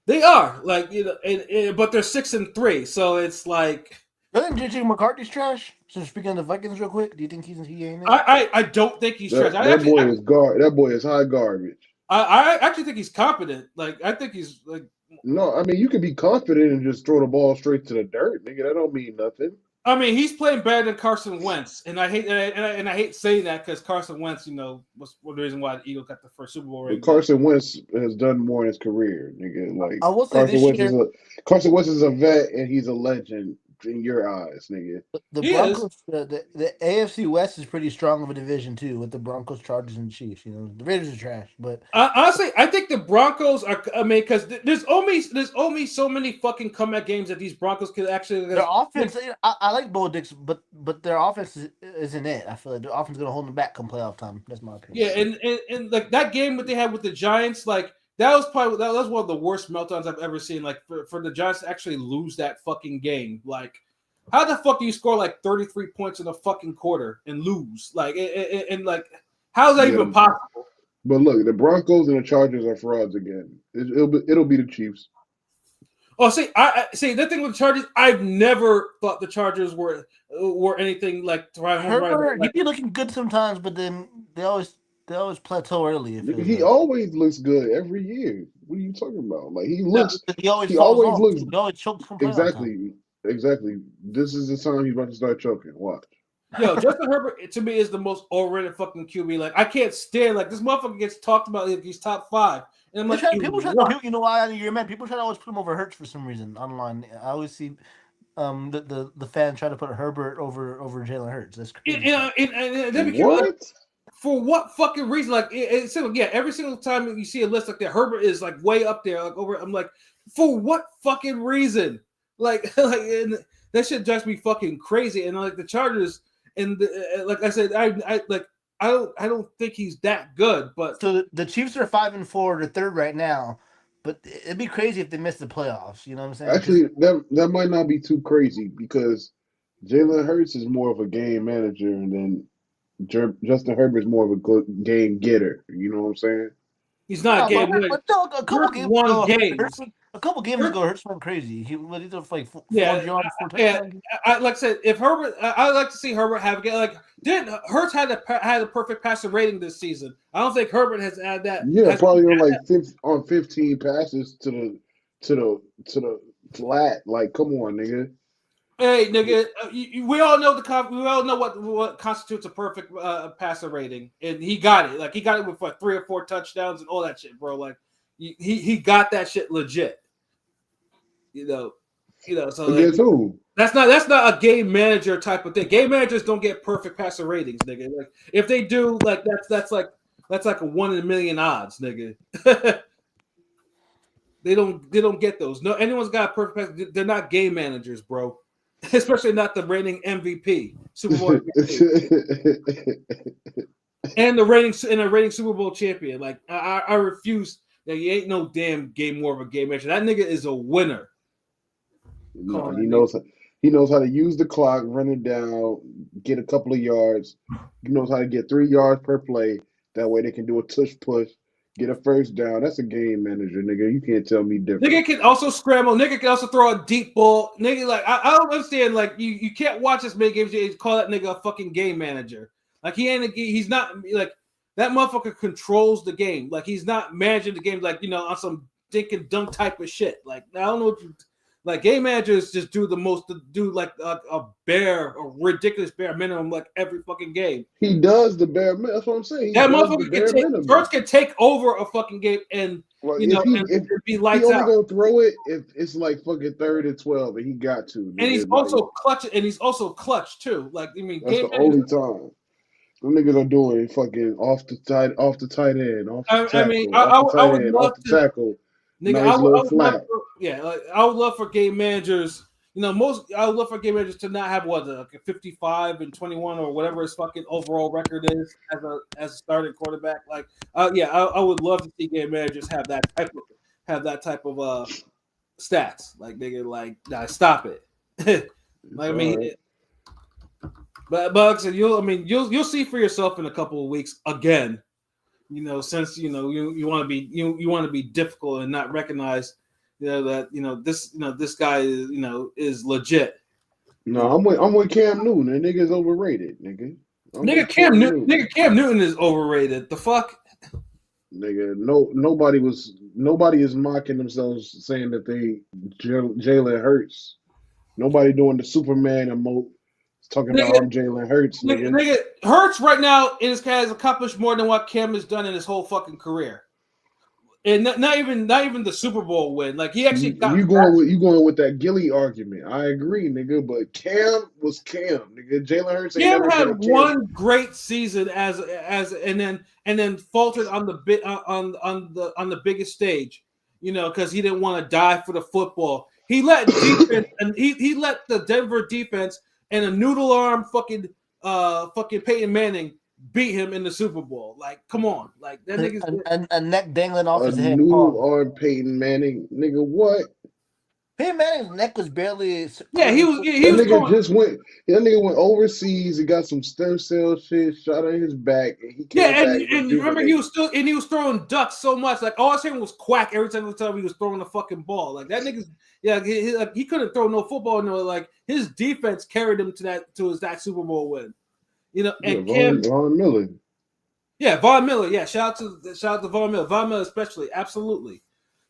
They are but they're 6-3, so it's like. I think JJ McCarthy's trash. So speaking of the Vikings, real quick, do you think he ain't? I don't think he's trash. That boy is high garbage. I actually think he's competent. Like I think he's like. No, I mean you can be confident and just throw the ball straight to the dirt, nigga. That don't mean nothing. I mean, he's playing better than Carson Wentz, and I hate saying that because Carson Wentz, was the reason why the Eagles got the first Super Bowl ring. Carson Wentz has done more in his career, nigga. Like I will say Carson Wentz is a vet, and he's a legend in your eyes, nigga. The He Broncos, the AFC West is pretty strong of a division too, with the Broncos, Chargers, and Chiefs. You know, the Raiders are trash, but Honestly, I think the Broncos are. I mean, because there's only so many fucking comeback games that these Broncos could actually. their offense. I like Bo Dix, but their offense isn't it. I feel like their offense is gonna hold them back come playoff time. That's my opinion. Yeah, and like that game that they had with the Giants, like that was one of the worst meltdowns I've ever seen. Like for the Giants to actually lose that fucking game, like how the fuck do you score like 33 points in a fucking quarter and lose? Like and like how is that even possible? But look, the Broncos and the Chargers are frauds again. It'll be the Chiefs. Oh, see, I see the thing with the Chargers. I've never thought the Chargers were anything like. Herbert, he be looking good sometimes, but then they always plateau early. He always looks good every year. What are you talking about? Like he looks. He always looks. He always chokes from Exactly. This is the time he's about to start choking. Watch. Yo, Justin Herbert to me is the most overrated fucking QB. Like I can't stand like this motherfucker gets talked about like he's top 5. And I'm like, you know why you're mad? People try to always put him over Hurts for some reason online. I always see the fans try to put Herbert over Jalen Hurts. That's crazy. What? For what fucking reason? Like it's every single time you see a list like that, Herbert is like way up there. Like over, I'm like, for what fucking reason? Like and that shit drives me fucking crazy. And like the Chargers, and like I said, I don't think he's that good. But so the Chiefs are 5-4, they're third right now. But it'd be crazy if they missed the playoffs. You know what I'm saying? Actually, that might not be too crazy because Jalen Hurts is more of a game manager, and then Justin Herbert is more of a game getter. You know what I'm saying? He's not a game manager. A couple games ago, Hurts went crazy. He did like 4 yards, 4 touchdowns. Like I said, if Herbert, I like to see Herbert have like Hurts had a perfect passer rating this season. I don't think Herbert has had that. Yeah, probably on 15 passes to the flat. Like, come on, nigga. Hey, nigga, we all know what constitutes a perfect passer rating, and he got it. Like he got it with 3 or 4 touchdowns and all that shit, bro. Like he got that shit legit. You know. So like, that's not a game manager type of thing. Game managers don't get perfect passer ratings, nigga. Like if they do, like that's like a 1 in a million odds, nigga. They don't get those. No, anyone's got a perfect pass. They're not game managers, bro. Especially not the reigning MVP, Super Bowl MVP, and the reigning Super Bowl champion. Like I refuse. That he ain't no damn game more of a game manager. That nigga is a winner. No, he knows how to use the clock, run it down, get a couple of yards. He knows how to get 3 yards per play. That way they can do a tush push, get a first down. That's a game manager, nigga. You can't tell me different. Nigga can also scramble. Nigga can also throw a deep ball. Nigga, like I don't understand. Like you can't watch this many games. You call that nigga a fucking game manager. Like he's not like. That motherfucker controls the game. Like he's not managing the game like on some dink and dunk type of shit. Like I don't know what you like. Game managers just do like a ridiculous bare minimum like every fucking game. He does the bare minimum. That's what I'm saying. That motherfucker Hurts can take over a fucking game and and be lights out. He only gonna throw it if it's like fucking 3rd and 12, and he got to. And he's also clutch. And he's also clutch too. Like that's the only time. Them niggas are doing fucking off the tight end, off the tackle, I would love to tackle. Nigga, nice I would love for game managers. I would love for game managers to not have a 55 and 21 or whatever his fucking overall record is as a starting quarterback. Like, I would love to see game managers have that type of stats. Like, nigga, like, nah, stop it. Like, I mean. But like I said, you'll see for yourself in a couple of weeks again. Since you want to be difficult and not recognize that this guy is legit. No, I'm with Cam Newton. That nigga's overrated, nigga. Cam Newton is overrated. The fuck, nigga. Nobody is mocking themselves saying that they Jalen Hurts. Nobody doing the Superman emote. Talking about I'm Jalen Hurts, nigga. Hurts right now has accomplished more than what Cam has done in his whole fucking career. and not even the Super Bowl win. Like he actually got You going with that Gilly argument. I agree, nigga, but Cam was Cam, nigga. Jalen Hurts ain't Cam never been a had Cam. one great season as and then faltered on the bit on the biggest stage, because he didn't want to die for the football. He let defense and he let the Denver defense and a noodle arm fucking Peyton Manning beat him in the Super Bowl. Like, come on, like that nigga's and a neck dangling off A his head. noodle arm Peyton Manning, nigga. What? Peyton Manning's neck was barely. yeah he was That going. nigga went overseas and got some stem cell shit shot in his back, and he came Yeah, back. and remember he was throwing ducks so much, like all I was hearing was quack every single time he was throwing the fucking ball. Like that nigga's he couldn't throw no football. Like his defense carried him to that Super Bowl win. And Von Miller. Yeah, Von Miller. Yeah, shout out to Von Miller. Von Miller especially, absolutely.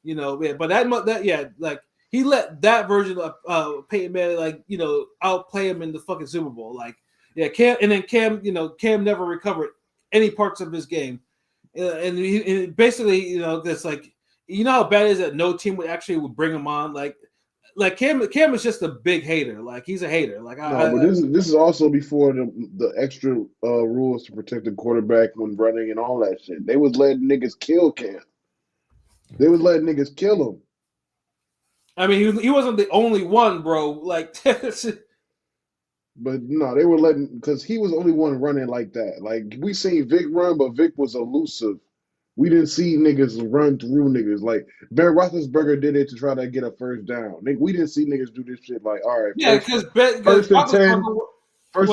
But like he let that version of Peyton Manning outplay him in the fucking Super Bowl. Like, yeah, Cam Cam never recovered any parts of his game, and he basically that's like how bad it is that no team would bring him on. Like Cam is just a big hater. Like he's a hater. Like this is also before the extra rules to protect the quarterback when running and all that shit. They was letting niggas kill Cam. They was letting niggas kill him. I mean, he wasn't the only one, bro. Like, but no, they were letting because he was the only one running like that. Like we seen Vic run, but Vic was elusive. We didn't see niggas run through niggas. Like Ben Roethlisberger did it to try to get a first down. We didn't see niggas do this shit. Like, all right, yeah, because first and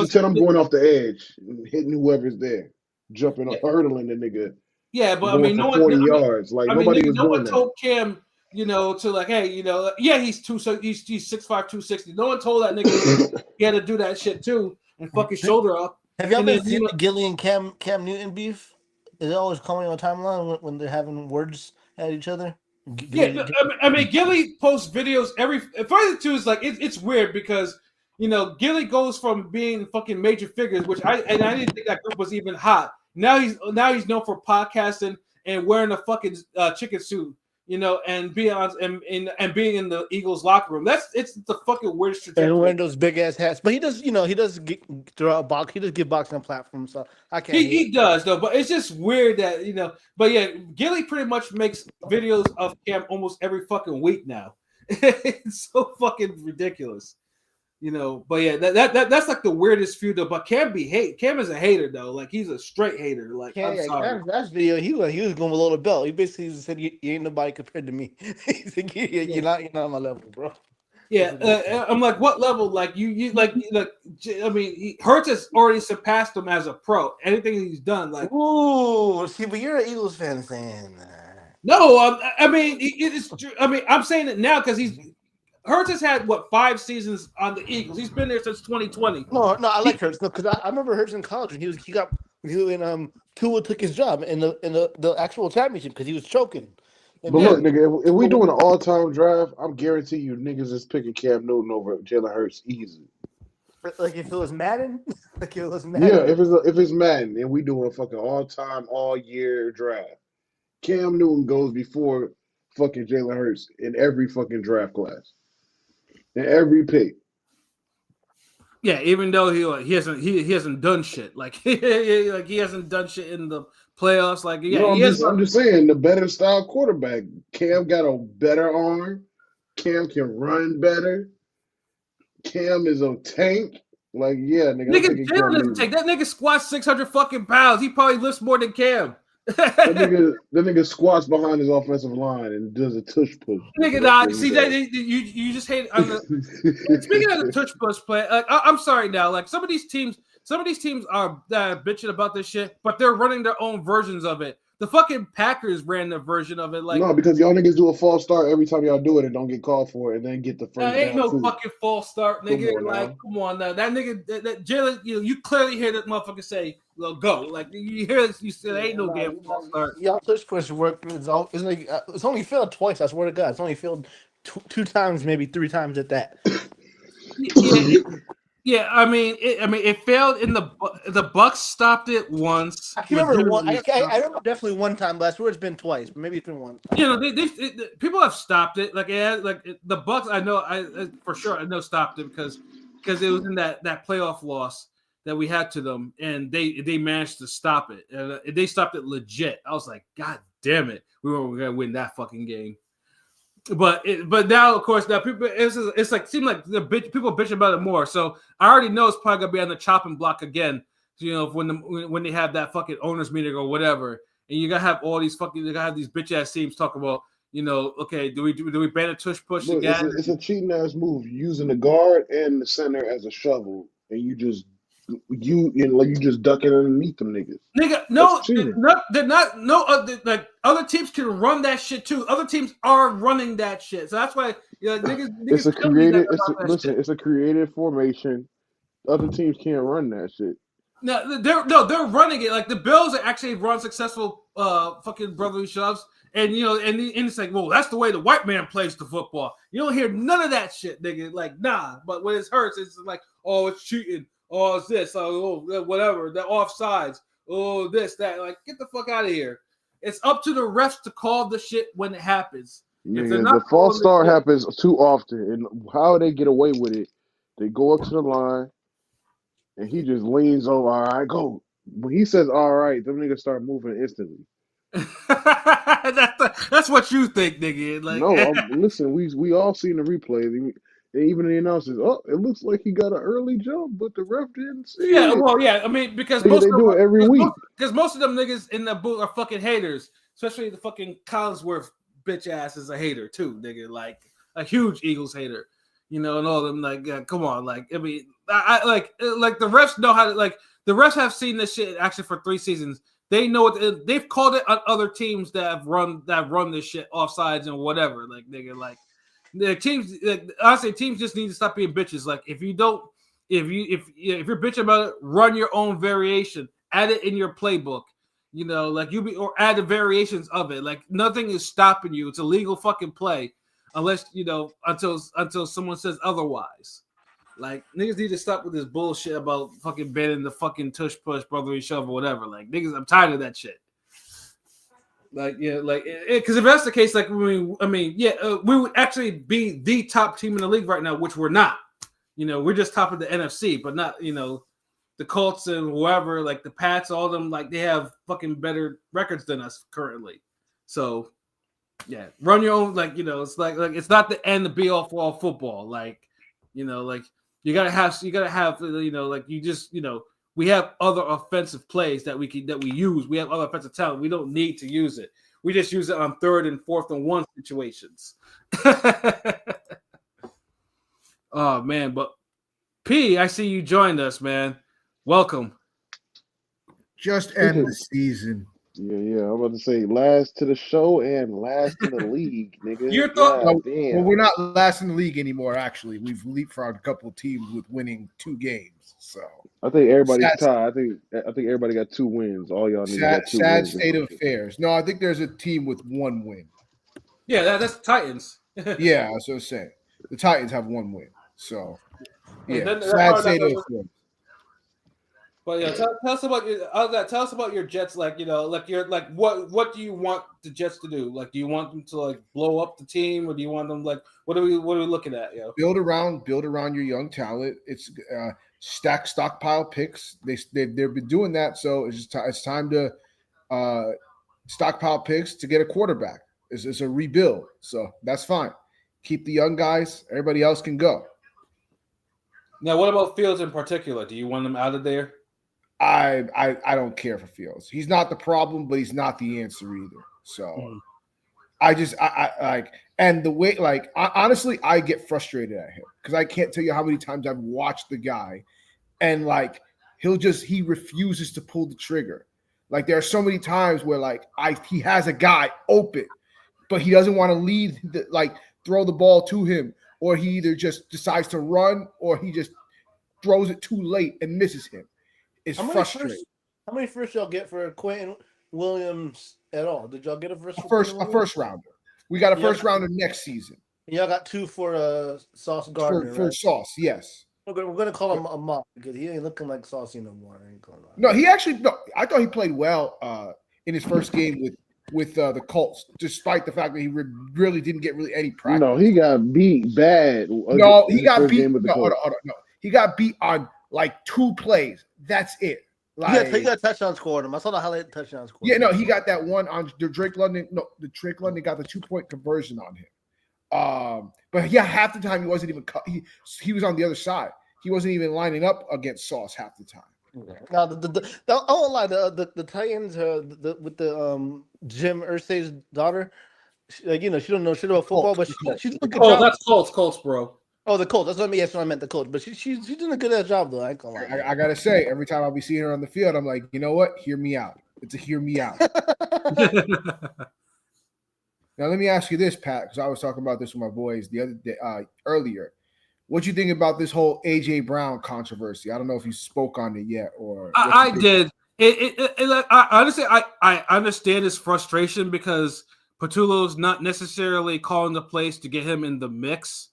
10, I'm going off the edge and hitting whoever's there, jumping, hurdling the nigga. Yeah, but I mean, no one 40 yards. Like nobody was doing that. No one told Cam, to like, hey, he's 6'5", 260. No one told that nigga he had to do that shit too and fuck his shoulder up. Have y'all been seeing the Gilly and Cam Newton beef? Is it always coming on the timeline when they're having words at each other? I mean, Gilly posts videos every. Funny too is like it's weird because Gilly goes from being fucking major figures, which I didn't think that group was even hot. Now he's known for podcasting and wearing a fucking chicken suit, and being and being in the Eagles locker room. It's the fucking weirdest trajectory. And wearing those big ass hats, but he does throw a box. He does give boxing a platform, so I can't. He does though, but it's just weird that But yeah, Gilly pretty much makes videos of Cam almost every fucking week now. It's so fucking ridiculous. But yeah, that's like the weirdest feud though. But Cam is a hater though. Like he's a straight hater. Like I'm sorry. Last video, he was going below the belt. He basically said, "You ain't nobody compared to me." He's like, "You're not on my level, bro." Yeah, I'm like, what level? Like you like. I mean, Hurts has already surpassed him as a pro. Anything he's done, like, ooh, see, but you're an Eagles fan saying that. No, I mean, it's. I mean, I'm saying it now because Hurts has had 5 seasons on the Eagles. He's been there since 2020. No, I like Hurts because I remember Hurts in college and Tua took his job in the actual championship because he was choking. But look, nigga, if we doing an all-time draft, I'm guarantee you niggas is picking Cam Newton over Jalen Hurts easy. Like if it was Madden, Yeah, if it's Madden and we doing a fucking all-time, all-year draft, Cam Newton goes before fucking Jalen Hurts in every fucking draft class, in every pick. Yeah, even though he hasn't done shit. Like he hasn't done shit in the playoffs. Like I'm just saying the better style quarterback. Cam got a better arm. Cam can run better. Cam is a tank. Like nigga Jalen tank. That nigga squats 600 fucking pounds. He probably lifts more than Cam. that nigga squats behind his offensive line and does a tush push. Nigga, nah, see that you just hate. Speaking of the tush push play, I'm sorry now. Like some of these teams are bitching about this shit, but they're running their own versions of it. The fucking Packers ran their version of it. Like no, because y'all niggas do a false start every time y'all do it and don't get called for it and then get the first. Ain't no fucking false start, nigga. Come on now. That nigga, that Jalen, you clearly hear that motherfucker say, "Well, go." Like you hear this, you said, "Ain't no damn false start." Y'all push work. It's only failed twice. I swear to God, it's only failed 2 times, maybe 3 times at that. Yeah, I mean, it failed in the Bucks stopped it once. I can't remember one. legitimately I stopped it. remember definitely one time, but I swear it's been twice. But maybe it's been one. You know, people have stopped it. The Bucks, I know, for sure, I know stopped it because it was in that playoff loss that we had to them, and they managed to stop it, and they stopped it legit. I was like, God damn it, we were gonna win that fucking game. But now, of course, now people it's like seems like people bitch about it more. So I already know it's probably gonna be on the chopping block again. You know, when they have that fucking owners meeting or whatever, and you gotta have all these bitch ass teams talk about, you know, okay, do we ban a tush push Look, again? it's a cheating ass move using the guard and the center as a shovel, and you just ducking underneath them niggas. Nigga, That's cheating. they're not. No, like other teams can run that shit too. Other teams are running that shit, so that's why niggas. It's a kill me creative. shit. It's a creative formation. Other teams can't run that shit. No, they're running it. Like the Bills are actually run successful fucking brotherly shoves. And and it's like, well, that's the way the white man plays the football. You don't hear none of that shit, nigga. Like, nah. But when it hurts, it's like, oh, it's cheating. Oh, it's this. Oh, whatever. The offsides. Oh, this, that. Like, get the fuck out of here. It's up to the refs to call the shit when it happens. Man, the false start happens too often, and how they get away with it? They go up to the line, and he just leans over. All right, go. When he says "all right," them niggas start moving instantly. That's what you think, nigga. Like, no, listen, we all seen the replay. Even the announcers, oh, it looks like he got an early jump, but the ref didn't see it. Well, yeah. I mean, because they do it every week. Because most of them niggas in the booth are fucking haters, especially the fucking Collinsworth bitch ass is a hater too, nigga. Like a huge Eagles hater, and all them like, come on, like I mean, I like the refs know how to like. The refs have seen this shit actually for 3 seasons. They know what they've called it on other teams that have run this shit offsides and whatever. Like nigga, like the teams. Honestly, teams just need to stop being bitches. Like if you're bitching about it, run your own variation. Add it in your playbook. Like or add the variations of it. Like nothing is stopping you. It's a legal fucking play, unless until someone says otherwise. Like niggas need to stop with this bullshit about fucking banning the fucking tush push brotherly shove or whatever. Like niggas, I'm tired of that shit. Like because if that's the case, like we would actually be the top team in the league right now, which we're not. We're just top of the NFC, but not the Colts and whoever, like the Pats, all of them, like they have fucking better records than us currently. So yeah, run your own. Like it's like it's not the end, the be all for all football. Like like. You gotta have, like you just, we have other offensive plays that we use. We have other offensive talent. We don't need to use it. We just use it on 3rd and 4th and 1 situations. Oh man, but P, I see you joined us, man. Welcome. Just end the season. Yeah. I'm about to say last to the show and last in the league, nigga. Your thought? Well, we're not last in the league anymore. Actually, we've leapfrogged a couple of teams with winning 2 games. So I think everybody's tied. I think everybody got 2 wins. All y'all niggas got 2 wins. Sad state of affairs. No, I think there's a team with 1 win. Yeah, that's the Titans. Yeah, that's what I'm saying. The Titans have 1 win. So yeah, sad state of affairs. But yeah, tell us about tell us about your Jets. Like what do you want the Jets to do? Like, do you want them to like blow up the team, or do you want them like what are we looking at? Build around your young talent. It's stockpile picks. They've been doing that, so it's time to stockpile picks to get a quarterback. It's a rebuild, so that's fine. Keep the young guys. Everybody else can go. Now, what about Fields in particular? Do you want them out of there? I don't care for Fields. He's not the problem, but he's not the answer either. So I like, and the way, like, honestly, I get frustrated at him because I can't tell you how many times I've watched the guy and like, he refuses to pull the trigger. Like there are so many times where like he has a guy open, but he doesn't want to lead, throw the ball to him, or he either just decides to run or he just throws it too late and misses him. It's frustrating. How many firsts y'all get for Quentin Williams at all? Did y'all get a first rounder? We got a first rounder next season. And y'all got 2 for Sauce Gardner. For Sauce, yes. We're gonna call him a mop because he ain't looking like Saucy no more. I ain't gonna lie. No, he actually no. I thought he played well in his first game with the Colts, despite the fact that he really didn't get any practice. No, he got beat bad. No, he got beat. No, hold on. No, he got beat on like 2 plays. That's it. Like, he got a touchdown scored him. I saw the highlight touchdown score. Yeah, no, he got that one on the Drake London. No, the Drake London got the 2-point conversion on him. But yeah, half the time he wasn't even he was on the other side. He wasn't even lining up against Sauce half the time. Now I won't lie. The Titans with the Jim Irsay's daughter, she don't know shit about football, but she's doing a good job. That's Colts, bro. Oh, the Colts. That's what I meant. The Colts, but she's doing a good job though. I ain't gonna lie. I gotta say, every time I'll be seeing her on the field, I'm like, you know what? Hear me out. It's a hear me out. Now let me ask you this, Pat, because I was talking about this with my boys the other day earlier. What you think about this whole AJ Brown controversy? I don't know if you spoke on it yet, or I did. Honestly, I understand his frustration because Patullo's not necessarily calling the plays to get him in the mix,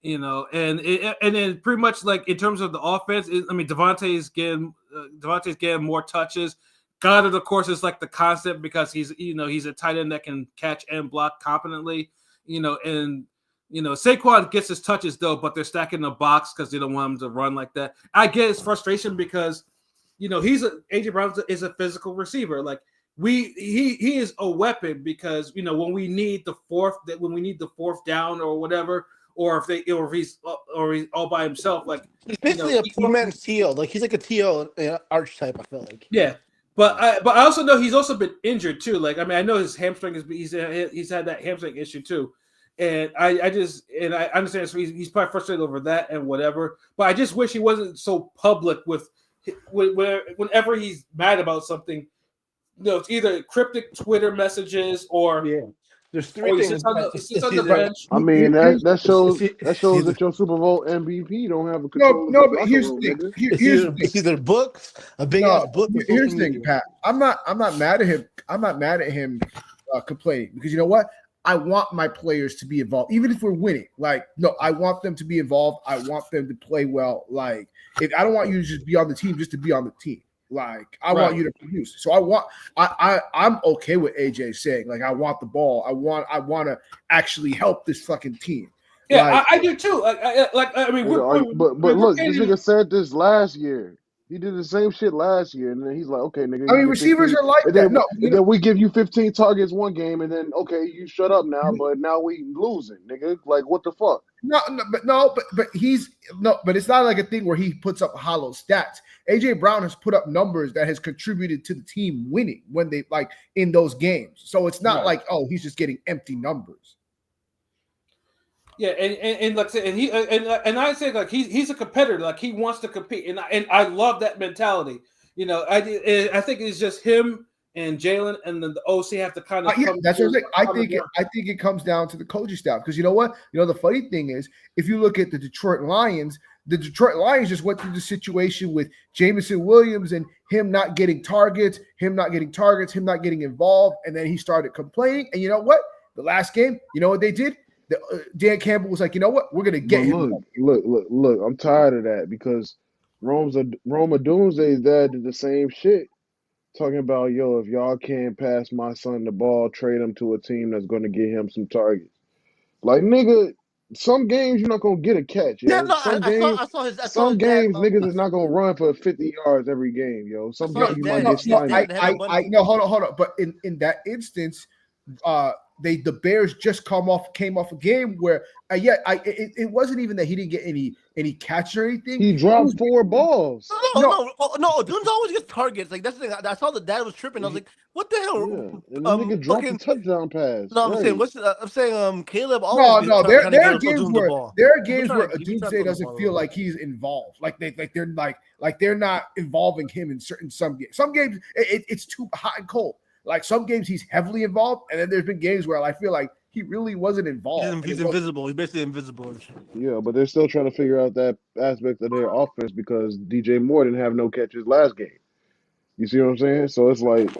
and then pretty much like in terms of the offense, Devontae's getting more touches. Goddard, of course, is like the concept because he's a tight end that can catch and block competently, and Saquon gets his touches though, but they're stacking the box because they don't want him to run like that. I get his frustration because, AJ Brown is a physical receiver. Like he is a weapon because when we need the fourth down or whatever, or if he's all by himself, like he's basically a two-man TL. Like he's like a TL archetype. I feel like. Yeah. But I also know he's also been injured too. Like I know his hamstring he's had that hamstring issue too, and I understand so he's probably frustrated over that and whatever. But I just wish he wasn't so public with whenever he's mad about something. It's either cryptic Twitter messages or There's 3 things. Sits on the bench. I mean that shows that your Super Bowl MVP don't have a control. No, but here's the thing. It's either books, a big ass book. Here's the thing, Pat. I'm not mad at him. I'm not mad at him complaining because you know what? I want my players to be involved, even if we're winning. Like, no, I want them to be involved. I want them to play well. Like, if I don't want you to just be on the team just to be on the team. Like, I want you to produce. So I'm okay with AJ saying, like, I want the ball. I want to actually help this fucking team. Yeah, like, I do too. But look, this nigga said this last year. He did the same shit last year, and then he's like, "Okay, nigga." I mean, receivers 15, are like that. Then we give you 15 targets one game, and then okay, you shut up now. But now we losing, nigga. Like, what the fuck? But it's not like a thing where he puts up hollow stats. AJ Brown has put up numbers that has contributed to the team winning when they like in those games. So it's not like he's just getting empty numbers. Yeah, and like and I say like he's a competitor, like he wants to compete, and I love that mentality. I think it's just him and Jalen, and then the OC have to kind of. That's what I'm saying. I think it comes down to the coaching staff because you know what? The funny thing is, if you look at the Detroit Lions just went through the situation with Jameson Williams and him not getting targets, him not getting involved, and then he started complaining. And you know what? The last game, you know what they did? Dan Campbell was like, you know what? We're gonna get him. Look. I'm tired of that because Roma Doomsday's dad did the same shit, talking about if y'all can't pass my son the ball, trade him to a team that's gonna get him some targets. Like, nigga, some games you're not gonna get a catch. Yo. Yeah, no, some games niggas is not gonna run for 50 yards every game, yo. Some games you might get sniped. Hold on. But in that instance, the Bears just came off a game where it wasn't even that he didn't get any catch or anything. He dropped 4 balls. No. Dunes always gets targets. Like that's the thing. I saw the dad was tripping. I was like, what the hell? Yeah. And the nigga dropped a touchdown pass. No, I'm saying Caleb. No. There are games where Doomsday doesn't feel like he's involved. Like they're not involving him in some games. Some games it's too hot and cold. Like some games he's heavily involved, and then there's been games where I feel like he really wasn't involved. He's invisible. He's basically invisible. Yeah, but they're still trying to figure out that aspect of their offense because DJ Moore didn't have no catches last game. You see what I'm saying? So it's like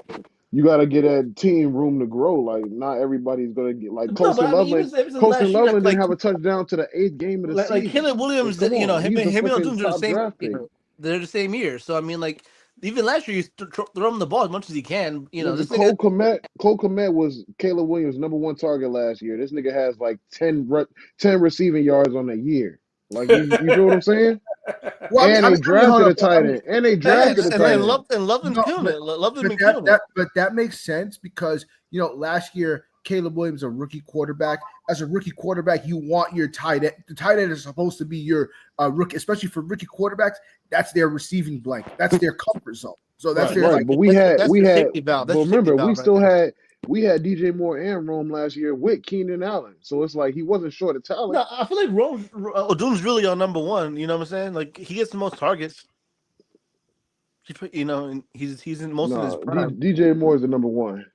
you got to get that team room to grow. Like, not everybody's gonna get like No, Colston but I mean, Loveland. even last Colston year, Loveland like didn't have a touchdown to the 8th game of the like season. Caleb Williams, Come you know, on, him he's and a Dooms fucking are the top same. draft You pick. know, they're the same year. So I mean, like even last year, you throw him the ball as much as he can. You know, Nigga, this nigga, Cole Kmet was Caleb Williams' #1 target last year. This nigga has like 10 receiving yards on the year. Like you feel what I'm saying? Well, And they hold drafted a up. I tight mean, end. And they yeah, drafted a and tight then end. Loveland's no, killing it. Loveland's but been killing it. that makes sense because last year Caleb Williams a rookie quarterback. As a rookie quarterback, you want your tight end. The tight end is supposed to be your rookie, especially for rookie quarterbacks. That's their receiving blanket. That's their comfort zone. So that's their Right, like. but That's your safety valve. That's but your safety remember, valve right there. we had DJ Moore and Rome last year with Keenan Allen. So it's like he wasn't short of talent. No, I feel like O'Doon's really on #1. You know what I'm saying? Like he gets the most targets. You know, and he's in most of his prime. DJ Moore is the #1.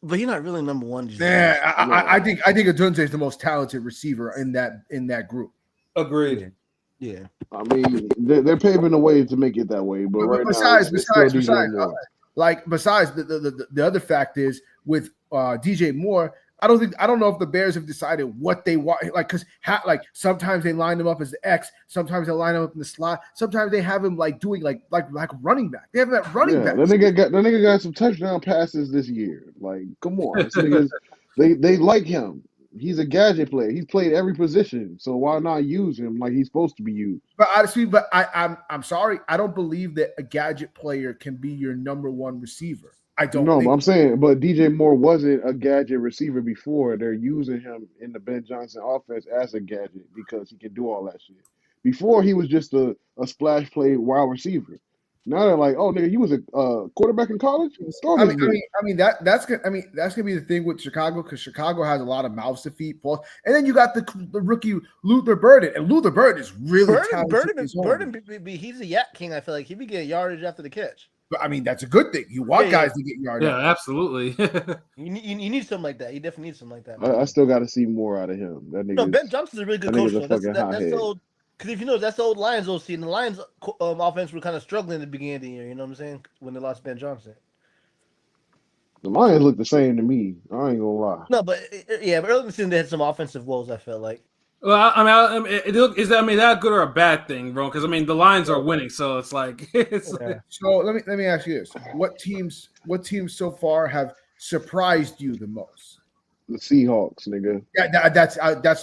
But he's not really #1. Yeah, No. I think Odunze is the most talented receiver in that group. Agreed. Yeah. I mean, they're paving the way to make it that way. But right besides, now, it's still DJ Moore. Besides the other fact is with DJ Moore, I don't know if the Bears have decided what they want. Like, because sometimes they line him up as the X, sometimes they line him up in the slot, sometimes they have him like doing like running back. They have that running back. The nigga got some touchdown passes this year. Like, come on, this niggas, they like him. He's a gadget player. He's played every position, so why not use him like he's supposed to be used? But honestly, I'm sorry, I don't believe that a gadget player can be your #1 receiver. I don't know. I'm saying, but DJ Moore wasn't a gadget receiver before. They're using him in the Ben Johnson offense as a gadget because he can do all that shit. Before he was just a splash play wide receiver. Now they're like, oh nigga, he was a quarterback in college. I mean that's gonna be the thing with Chicago because Chicago has a lot of mouths to feed. And then you got the rookie Luther Burden, and Luther Burden is really talented. Burden, he's a yak king. I feel like he be getting yardage after the catch. But I mean, that's a good thing. You want guys to get yardage. Yeah, absolutely. you need something like that. You definitely need something like that. I still got to see more out of him. That nigga. No, Ben Johnson's a really good coach. That's old. Because if you know, that's the old Lions OC, and the Lions offense were kind of struggling at the beginning of the year. You know what I'm saying? When they lost Ben Johnson. The Lions look the same to me. I ain't gonna lie. No, but early in the season they had some offensive woes. I felt like. Well, is that good or a bad thing, bro? Because I mean, the Lions are winning, so it's like. So let me ask you this: what teams so far have surprised you the most? The Seahawks, nigga. Yeah, that's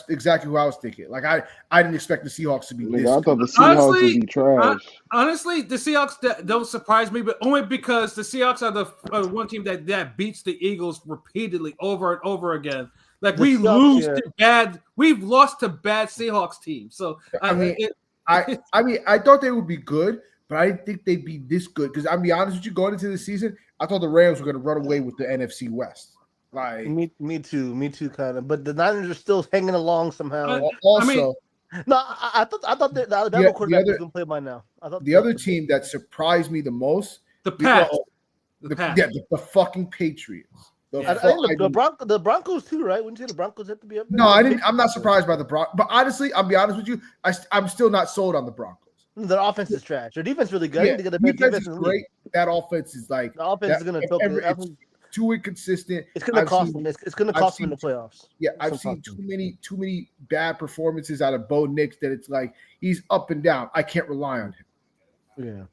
exactly who I was thinking. Like I didn't expect the Seahawks to be. Nigga, I thought the Seahawks would be trash. Honestly, the Seahawks don't surprise me, but only because the Seahawks are the one team that beats the Eagles repeatedly over and over again. Like we've lost to bad Seahawks teams. So I thought they would be good, but I didn't think they'd be this good. Because I'll be honest with you, going into the season, I thought the Rams were going to run away with the NFC West. Like me too, kind of. But the Niners are still hanging along somehow. I thought the Alabama quarterback was going to play by now. I thought the other team that surprised me the most, the Pats. The fucking Patriots. The Broncos too, right? Wouldn't you say the Broncos have to be up there? No, I didn't. I'm not surprised by the Broncos. But honestly, I'll be honest with you, I'm still not sold on the Broncos. Their offense is trash. Their defense is really good. Yeah, the defense is great. That offense is like the offense is going to choke. It's too inconsistent. It's going to cost them. It's going to cost them in the playoffs. Yeah, I've seen too many bad performances out of Bo Nix that it's like he's up and down. I can't rely on him. Yeah.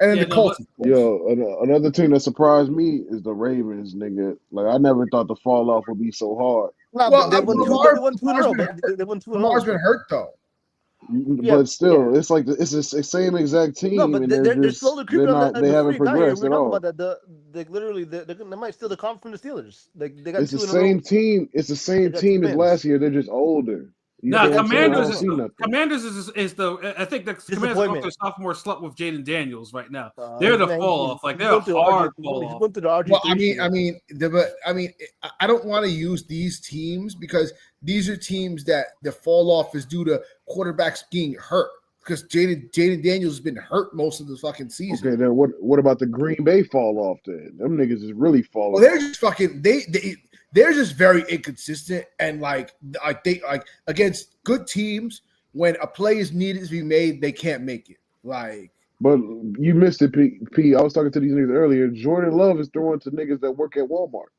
And then the Colts. Another team that surprised me is the Ravens, nigga. Like I never thought the fall off would be so hard. No, they won 2-0. They won 2-0. Lamar's been hurt though. But still, it's like it's the same exact team. No, but they're slowly creeping up. They haven't progressed at all. They might steal the comp from the Steelers. They got it's the same team. It's the same team as last year. They're just older. Commanders is the. I think the Commanders are the sophomore slump with Jaden Daniels right now. They're the fall off. Like they're a hard fall off. Well, I don't want to use these teams because these are teams that the fall off is due to quarterbacks getting hurt. Because Jaden Daniels has been hurt most of the fucking season. Okay, then what about the Green Bay fall off? Then them niggas is really falling. Well, they're just fucking they're just very inconsistent and like against good teams when a play is needed to be made, they can't make it. Like, But you missed it, P. I was talking to these niggas earlier. Jordan Love is throwing to niggas that work at Walmart.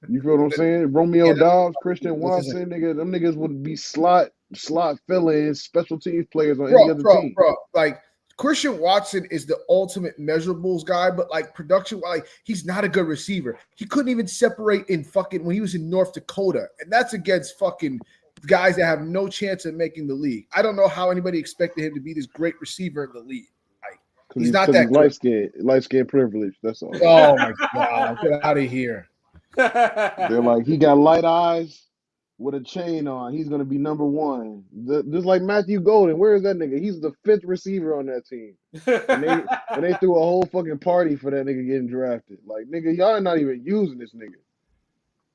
You feel what I'm saying? Romeo Dobbs, Christian Watson, them niggas would be slot fill-in special teams players on any other team. Bro, like Christian Watson is the ultimate measurables guy, but like production, like he's not a good receiver. He couldn't even separate in fucking when he was in North Dakota, and that's against fucking guys that have no chance of making the league. I don't know how anybody expected him to be this great receiver in the league. Like he's not that good. Light skin privilege. That's all. Oh my god, get out of here. They're like, he got light eyes with a chain on. He's gonna be number one. Just like Matthew Golden. Where is that nigga? He's the 5th receiver on that team. And they threw a whole fucking party for that nigga getting drafted. Like, nigga, y'all are not even using this nigga.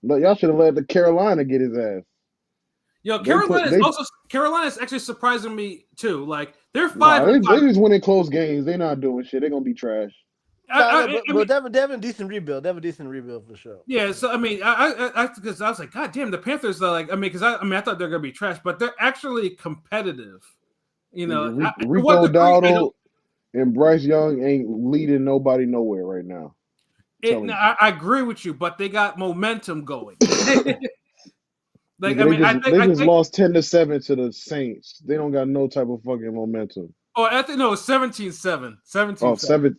But y'all should have let the Carolina get his ass. Yo, Carolina's actually surprising me too. Like they're 5. They just winning close games. They're not doing shit. They're gonna be trash. But they have a decent rebuild. They have a decent rebuild for sure. Yeah, so I mean, because I was like, God damn, the Panthers are like, I thought they're gonna be trash, but they're actually competitive. You know, Rico Dowdle and Bryce Young ain't leading nobody nowhere right now. I agree with you, but they got momentum going. Like, they just lost 10-7 to the Saints. They don't got no type of fucking momentum. Oh, I think no, 17-7. 17-7. Oh, 7.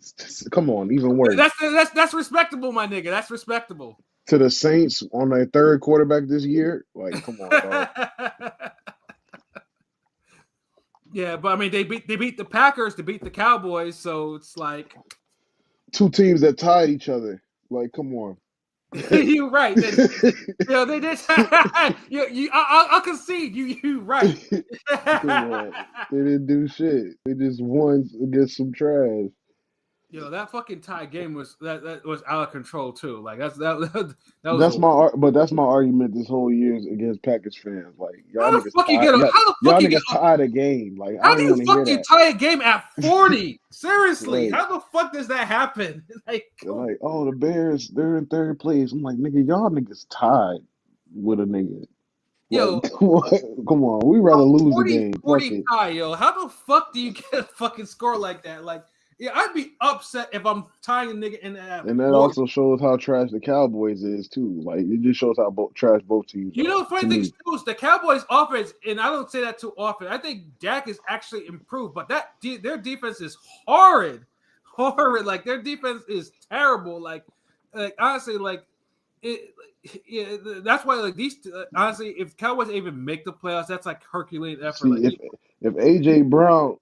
Come on, even worse. That's respectable, my nigga. That's respectable. To the Saints on their 3rd quarterback this year? Like, come on, dog. Yeah, but I mean, they beat the Packers, they beat the Cowboys, so it's like 2 teams that tied each other. Like, come on. You're right. They did. I'll concede. You right. Come on. They didn't do shit. They just won against some trash. Yo, that fucking tie game was that was out of control too. Like that's my argument this whole year against Packers fans. Like y'all niggas tied a game. Like how do you fucking tie a game at 40? Seriously, how the fuck does that happen? Like oh, the Bears, they're in 3rd place. I'm like, nigga, y'all niggas tied with a nigga. Yo, like, come on, we rather lose the game. 40 tie, yo. How the fuck do you get a fucking score like that? Like. Yeah, I'd be upset if I'm tying a nigga in that. And that also shows how trash the Cowboys is too. Like it just shows how trash both teams. You know, the funny thing too is the Cowboys' offense, and I don't say that too often. I think Dak is actually improved, but their defense is horrid. Like their defense is terrible. Like honestly, like it. Yeah, that's why like these honestly, if Cowboys even make the playoffs, that's like Herculean effort. See, if AJ Brown,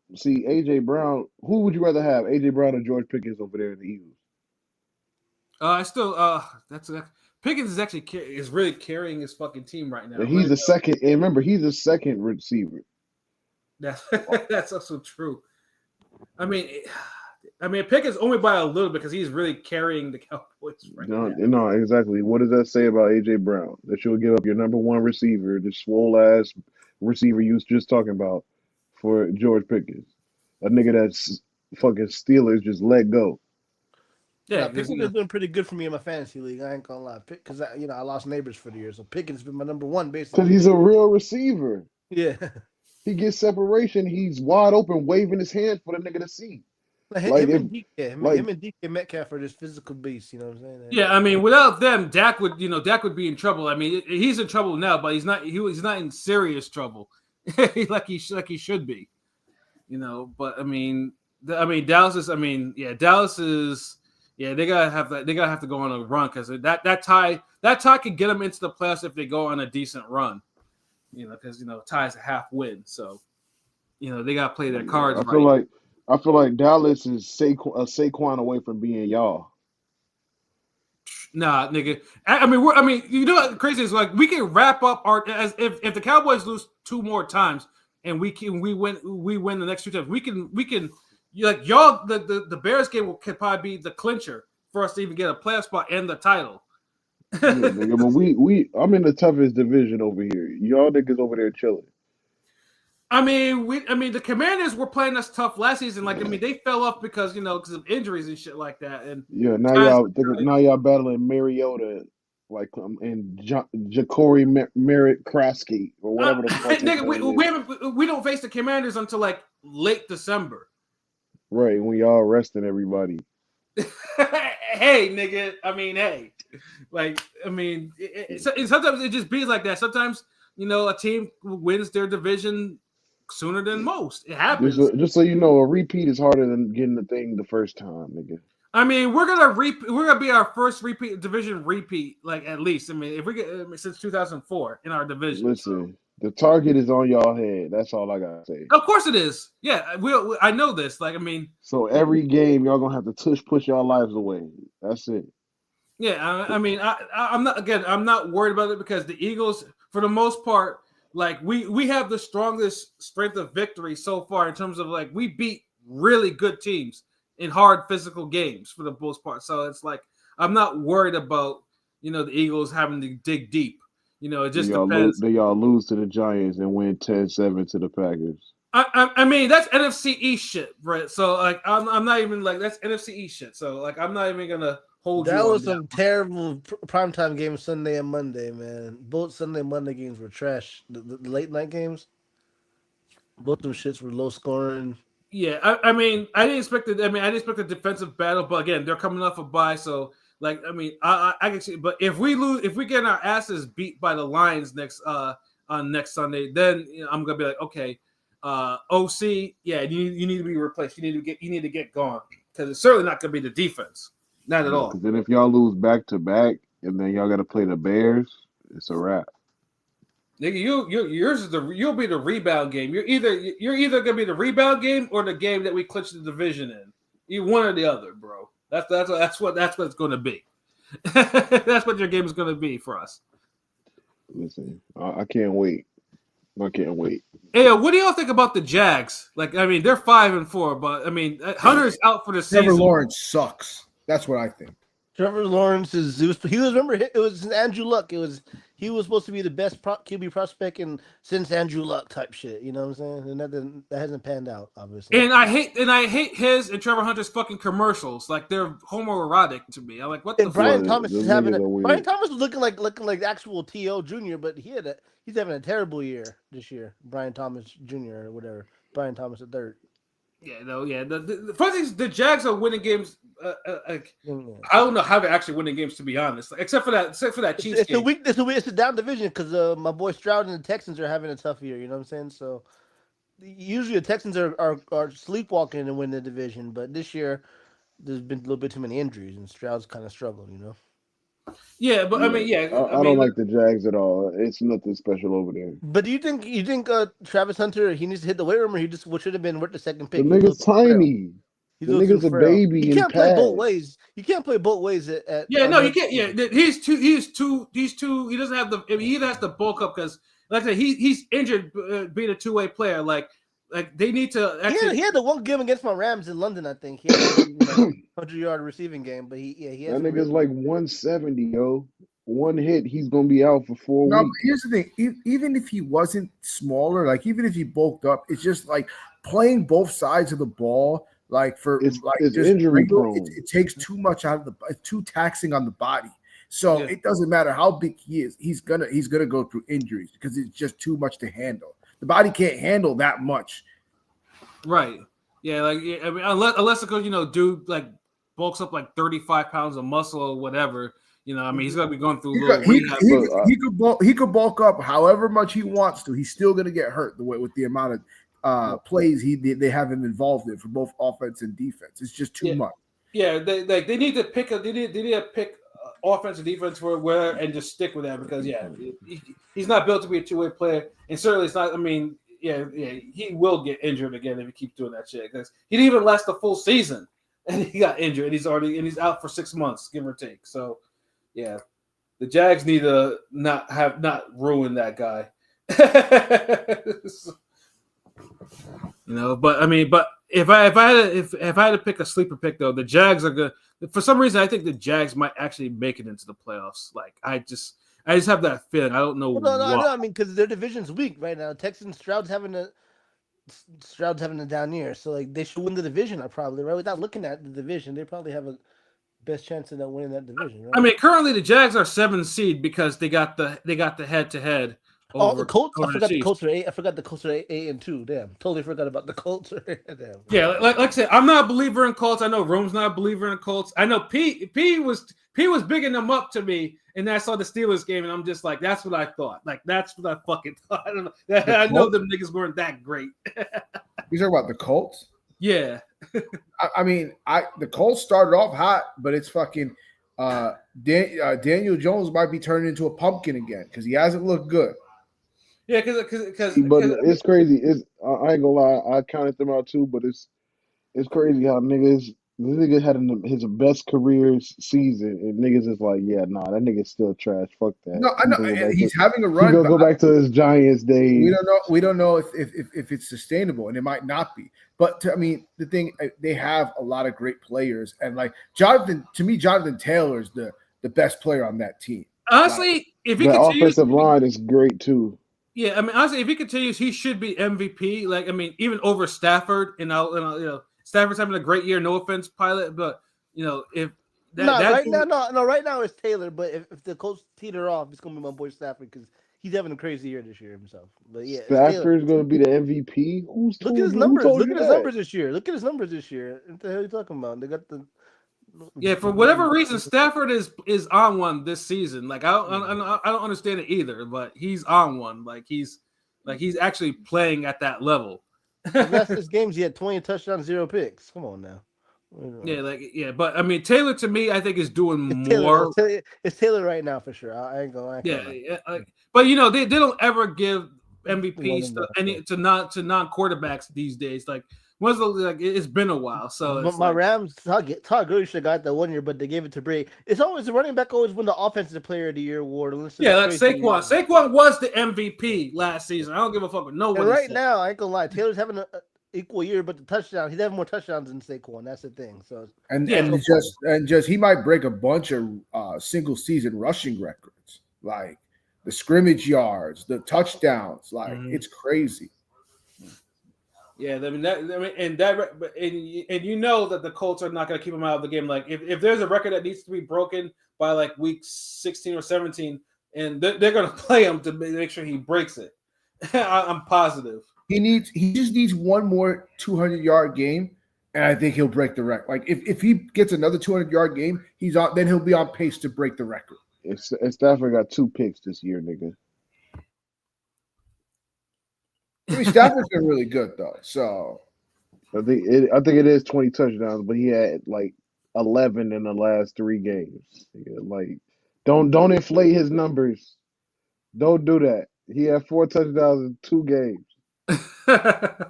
who would you rather have, AJ Brown or George Pickens over there in the Eagles? Pickens is actually really carrying his fucking team right now. And he's the second, and remember he's the 2nd receiver. That's also true. I mean, Pickens only by a little because he's really carrying the Cowboys right now. No, exactly. What does that say about AJ Brown? That you'll give up your number 1 receiver, the swole ass receiver you was just talking about, for George Pickens, a nigga that's fucking Steelers just let go. Yeah, Pickens is doing pretty good for me in my fantasy league. I ain't gonna lie, because I lost neighbors for the year, so Pickens has been my number 1 basically. Because he's a real receiver. Yeah, he gets separation. He's wide open, waving his hand for the nigga to see. Him and DK Metcalf are just physical beasts. You know what I'm saying? Yeah, I mean, without them, Dak would be in trouble. I mean, he's in trouble now, but he's not in serious trouble, like he should be. You know, but Dallas is. Yeah, they gotta have to go on a run because that tie could get them into the playoffs if they go on a decent run. You know, because tie's a half win, so they gotta play their cards right. I feel like Dallas is Saquon away from being y'all. Nah, nigga. You know what crazy is? Like we can wrap up as if the Cowboys lose 2 more times and we win the next 2 times. We can like y'all the Bears game could probably be the clincher for us to even get a playoff spot and the title. Yeah, nigga, but I'm in the toughest division over here. Y'all niggas over there chilling. The Commanders were playing us tough last season. Like, they fell off because of injuries and shit like that. And yeah, now y'all battling Mariota, like, and Ja'Cory Merritt Krasky or whatever the fuck. Nigga, we don't face the Commanders until like late December. Right, when y'all arresting everybody. Hey, nigga. I mean, hey. Like, I mean, sometimes it just be like that. Sometimes, a team wins their division sooner than most. It happens. Just so you know, a repeat is harder than getting the thing the first time, nigga. I mean, we're gonna be our first division repeat, like at least. I mean, if we get since 2004 in our division. Listen, the target is on y'all head. That's all I gotta say. Of course it is. Yeah, I know this. Like, I mean, so every game y'all gonna have to push y'all lives away. That's it. Yeah, I mean, I'm not worried about it because the Eagles, for the most part, like we have the strongest strength of victory so far in terms of like we beat really good teams in hard physical games for the most part. So it's like I'm not worried about the Eagles having to dig deep. It just depends. Do y'all lose to the Giants and win 10-7 to the Packers? I mean that's NFC East shit, right? So like I'm not even like that's NFC East shit. So like I'm not even gonna hold. That was some terrible primetime games Sunday and Monday, man. Both Sunday and Monday games were trash. The late night games, both them shits were low scoring. Yeah, I mean, I didn't expect it. I mean, I didn't expect a defensive battle, but again, they're coming off a bye, so like, I mean, I can see. But if we lose, if we get our asses beat by the Lions on next Sunday, then I'm gonna be like, okay, OC, yeah, you need to be replaced. You need to get gone because it's certainly not gonna be the defense, not at all. Then if y'all lose back to back and then y'all got to play the Bears, it's a wrap. Nigga, yours is you'll be the rebound game. You're either gonna be the rebound game or the game that we clinch the division in. You one or the other, bro. That's what it's gonna be. That's what your game is gonna be for us. Listen, I can't wait. I can't wait. Hey, what do y'all think about the Jags? Like, I mean, they're 5-4, but I mean, Hunter's out for the season. Trevor Lawrence sucks. That's what I think. Trevor Lawrence is Zeus. He was it was Andrew Luck. He was supposed to be the best QB prospect since Andrew Luck type shit. You know what I'm saying? And that hasn't panned out, obviously. And I hate his and Trevor Hunter's fuking commercials. Like they're homoerotic to me. I'm like, what the fuck? Brian Thomas is Brian Thomas was looking like actual T.O. Jr., but he's having a terrible year this year. Brian Thomas Jr. or whatever. Brian Thomas III. Yeah, no, yeah. The funny thing is the Jags are winning games. I don't know how they're actually winning games, to be honest. Except for that Chiefs game. It's a down division because my boy Stroud and the Texans are having a tough year. You know what I'm saying? So usually the Texans are sleepwalking and win the division, but this year there's been a little bit too many injuries and Stroud's kind of struggling. You know? Yeah, but I mean, I don't like the Jags at all. It's nothing special over there. But do you think Travis Hunter he needs to hit the weight room, or he just should have been worth the second pick? The nigga's tiny. The nigga's a baby. He can't play both ways. You can't play both ways at yeah, no, you can't. Yeah, he's too. He doesn't have the. I mean, he either has to bulk up because, like I said, he's injured being a two-way player. Like they need to. Actually, he had the one game against my Rams in London, I think. He had a 100-yard receiving game, but he that nigga's like 170, yo. One hit, he's gonna be out for 4 weeks. But here's the thing: even if he wasn't smaller, like even if he bulked up, it's just like playing both sides of the ball. Like it's just injury prone. It takes too much out of it's too taxing on the body. So It doesn't matter how big he is, he's gonna go through injuries because it's just too much to handle. The body can't handle that much. Right. Yeah. Like I mean, unless because dude like bulks up like 35 pounds of muscle or whatever. I mean, he's gonna be going through he could bulk up however much he wants to. He's still gonna get hurt with the amount of plays they have him involved in for both offense and defense. It's just too much. Yeah, they need to pick they need to pick offense and defense for where and just stick with that because he's not built to be a two-way player, and certainly it's not. I mean, he will get injured again if he keeps doing that shit because he didn't even last the full season and he got injured and he's out for 6 months, give or take. So yeah, the Jags need to not ruin that guy. But I mean, if I had to pick a sleeper pick though, the Jags are good. For some reason, I think the Jags might actually make it into the playoffs. Like I just have that feeling. I don't know. No. I mean, because their division's weak right now. Texans, Stroud's having a down year, so like they should win the division. Probably right without looking at the division, they probably have a best chance of winning that division. Right? I mean, currently the Jags are 7th seed because they got the head to head Oh, the Colts! I over the forgot the Chiefs. Colts are 8. I forgot the Colts are 8-2. Damn, totally forgot about the Colts. Damn. Yeah, like I said, I'm not a believer in Colts. I know Rome's not a believer in Colts. I know P was bigging them up to me, and I saw the Steelers game, and I'm just like, that's what I thought. Like that's what I fucking thought. I don't know. I know them niggas weren't that great. You talking about the Colts? Yeah. I mean, the Colts started off hot, but it's fucking Daniel Jones might be turning into a pumpkin again because he hasn't looked good. Yeah, because But it's crazy. I ain't gonna lie. I counted them out too, but it's crazy how this nigga had his best career season, and niggas is like, yeah, nah, that nigga's still trash. Fuck that. No, I know, and he's having a run. He's gonna go back to his Giants days. We don't know if it's sustainable, and it might not be. But I mean, the thing, they have a lot of great players, and like Jonathan Taylor is the best player on that team. Honestly, if he the continues, offensive line is great too. Yeah, I mean, honestly, if he continues, he should be MVP. Like, I mean, even over Stafford. Stafford's having a great year. No offense, Pilot, but if right now it's Taylor. But if the Colts teeter off, it's gonna be my boy Stafford because he's having a crazy year this year himself. But yeah, Stafford's gonna be the MVP. Look at his numbers. Look at his numbers this year. What the hell are you talking about? They got the. Yeah, for whatever reason, Stafford is on one this season. Like I don't understand it either, but he's on one. Like he's actually playing at that level. The last 6 games, he had 20 touchdowns, 0 picks. Come on now. Yeah, but I mean Taylor to me, I think is doing more. It's Taylor right now for sure. I ain't going. But they don't ever give MVPs to non-quarterbacks these days. Like it's been a while. So my Rams, Todd Gurley should have got that 1 year, but they gave it to Brady. It's always the running back always win the offensive player of the year award. Yeah, like Saquon. Saquon was the MVP last season. I don't give a fuck with no one. Right now, I ain't gonna lie. Taylor's having an equal year, but he's having more touchdowns than Saquon. That's the thing. So he might break a bunch of single season rushing records, like the scrimmage yards, the touchdowns. Like it's crazy. Yeah, and you know that the Colts are not going to keep him out of the game. Like if there's a record that needs to be broken by like week 16 or 17, and they're going to play him to make sure he breaks it. I'm positive. He just needs one more 200-yard game, and I think he'll break the record. Like if he gets another 200-yard game, then he'll be on pace to break the record. Stafford got 2 picks this year, nigga. I mean, Stafford's been really good though. So I think it is 20 touchdowns, but he had like 11 in the last 3 games. Like, don't inflate his numbers. Don't do that. He had 4 touchdowns in 2 games.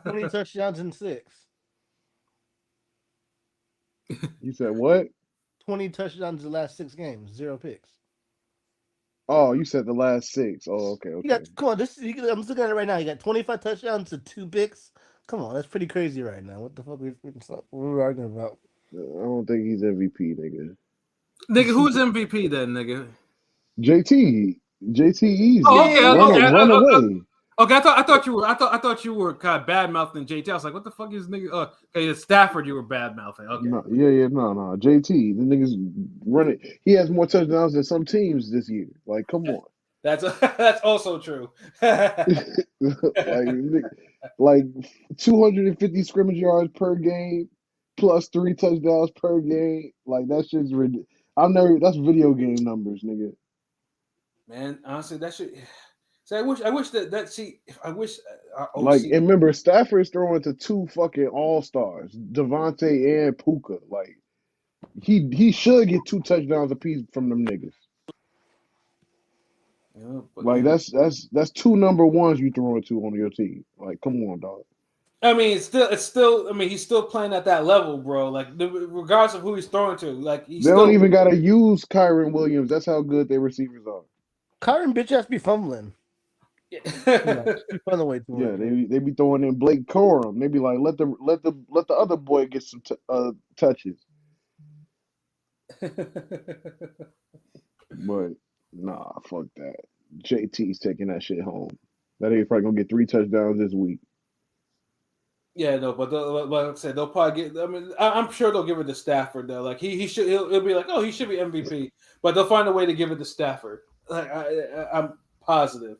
20 touchdowns in 6. You said what? 20 touchdowns in the last 6 games, 0 picks. Oh, you said the last 6. Oh, okay. Come on, I'm looking at it right now. He got 25 touchdowns to 2 picks. Come on, that's pretty crazy right now. What the fuck what are we arguing about? I don't think he's MVP, nigga. Nigga, who's MVP then, nigga? JT easy. Oh, okay. Run away. Okay, I thought you were kind of bad mouthing JT. I was like, what the fuck is nigga? Oh, okay, it's Stafford. You were bad mouthing. Okay. No, JT, the niggas running. He has more touchdowns than some teams this year. Like, come on. That's also true. like 250 scrimmage yards per game, plus 3 touchdowns per game. Like that's just ridiculous. That's video game numbers, nigga. Man, honestly, that should. So I wish and remember Stafford's throwing to 2 fucking all-stars, Devontae and Puka. Like he should get 2 touchdowns apiece from them niggas. Yeah, like that's 2 number ones you throwing to on your team. Like, come on, dog. I mean, it's still. I mean, he's still playing at that level, bro. Like, regardless of who he's throwing to, like they don't even gotta use Kyron Williams. That's how good their receivers are. Kyron bitch has to be fumbling. Yeah, they be throwing in Blake Corum. They be like, let the other boy get some touches. But nah, fuck that. JT's taking that shit home. That ain't probably gonna get 3 touchdowns this week. Yeah, no, but like I said, they'll probably get. I mean, I'm sure they'll give it to Stafford though. Like he'll be like, oh, he should be MVP, but they'll find a way to give it to Stafford. Like I'm positive.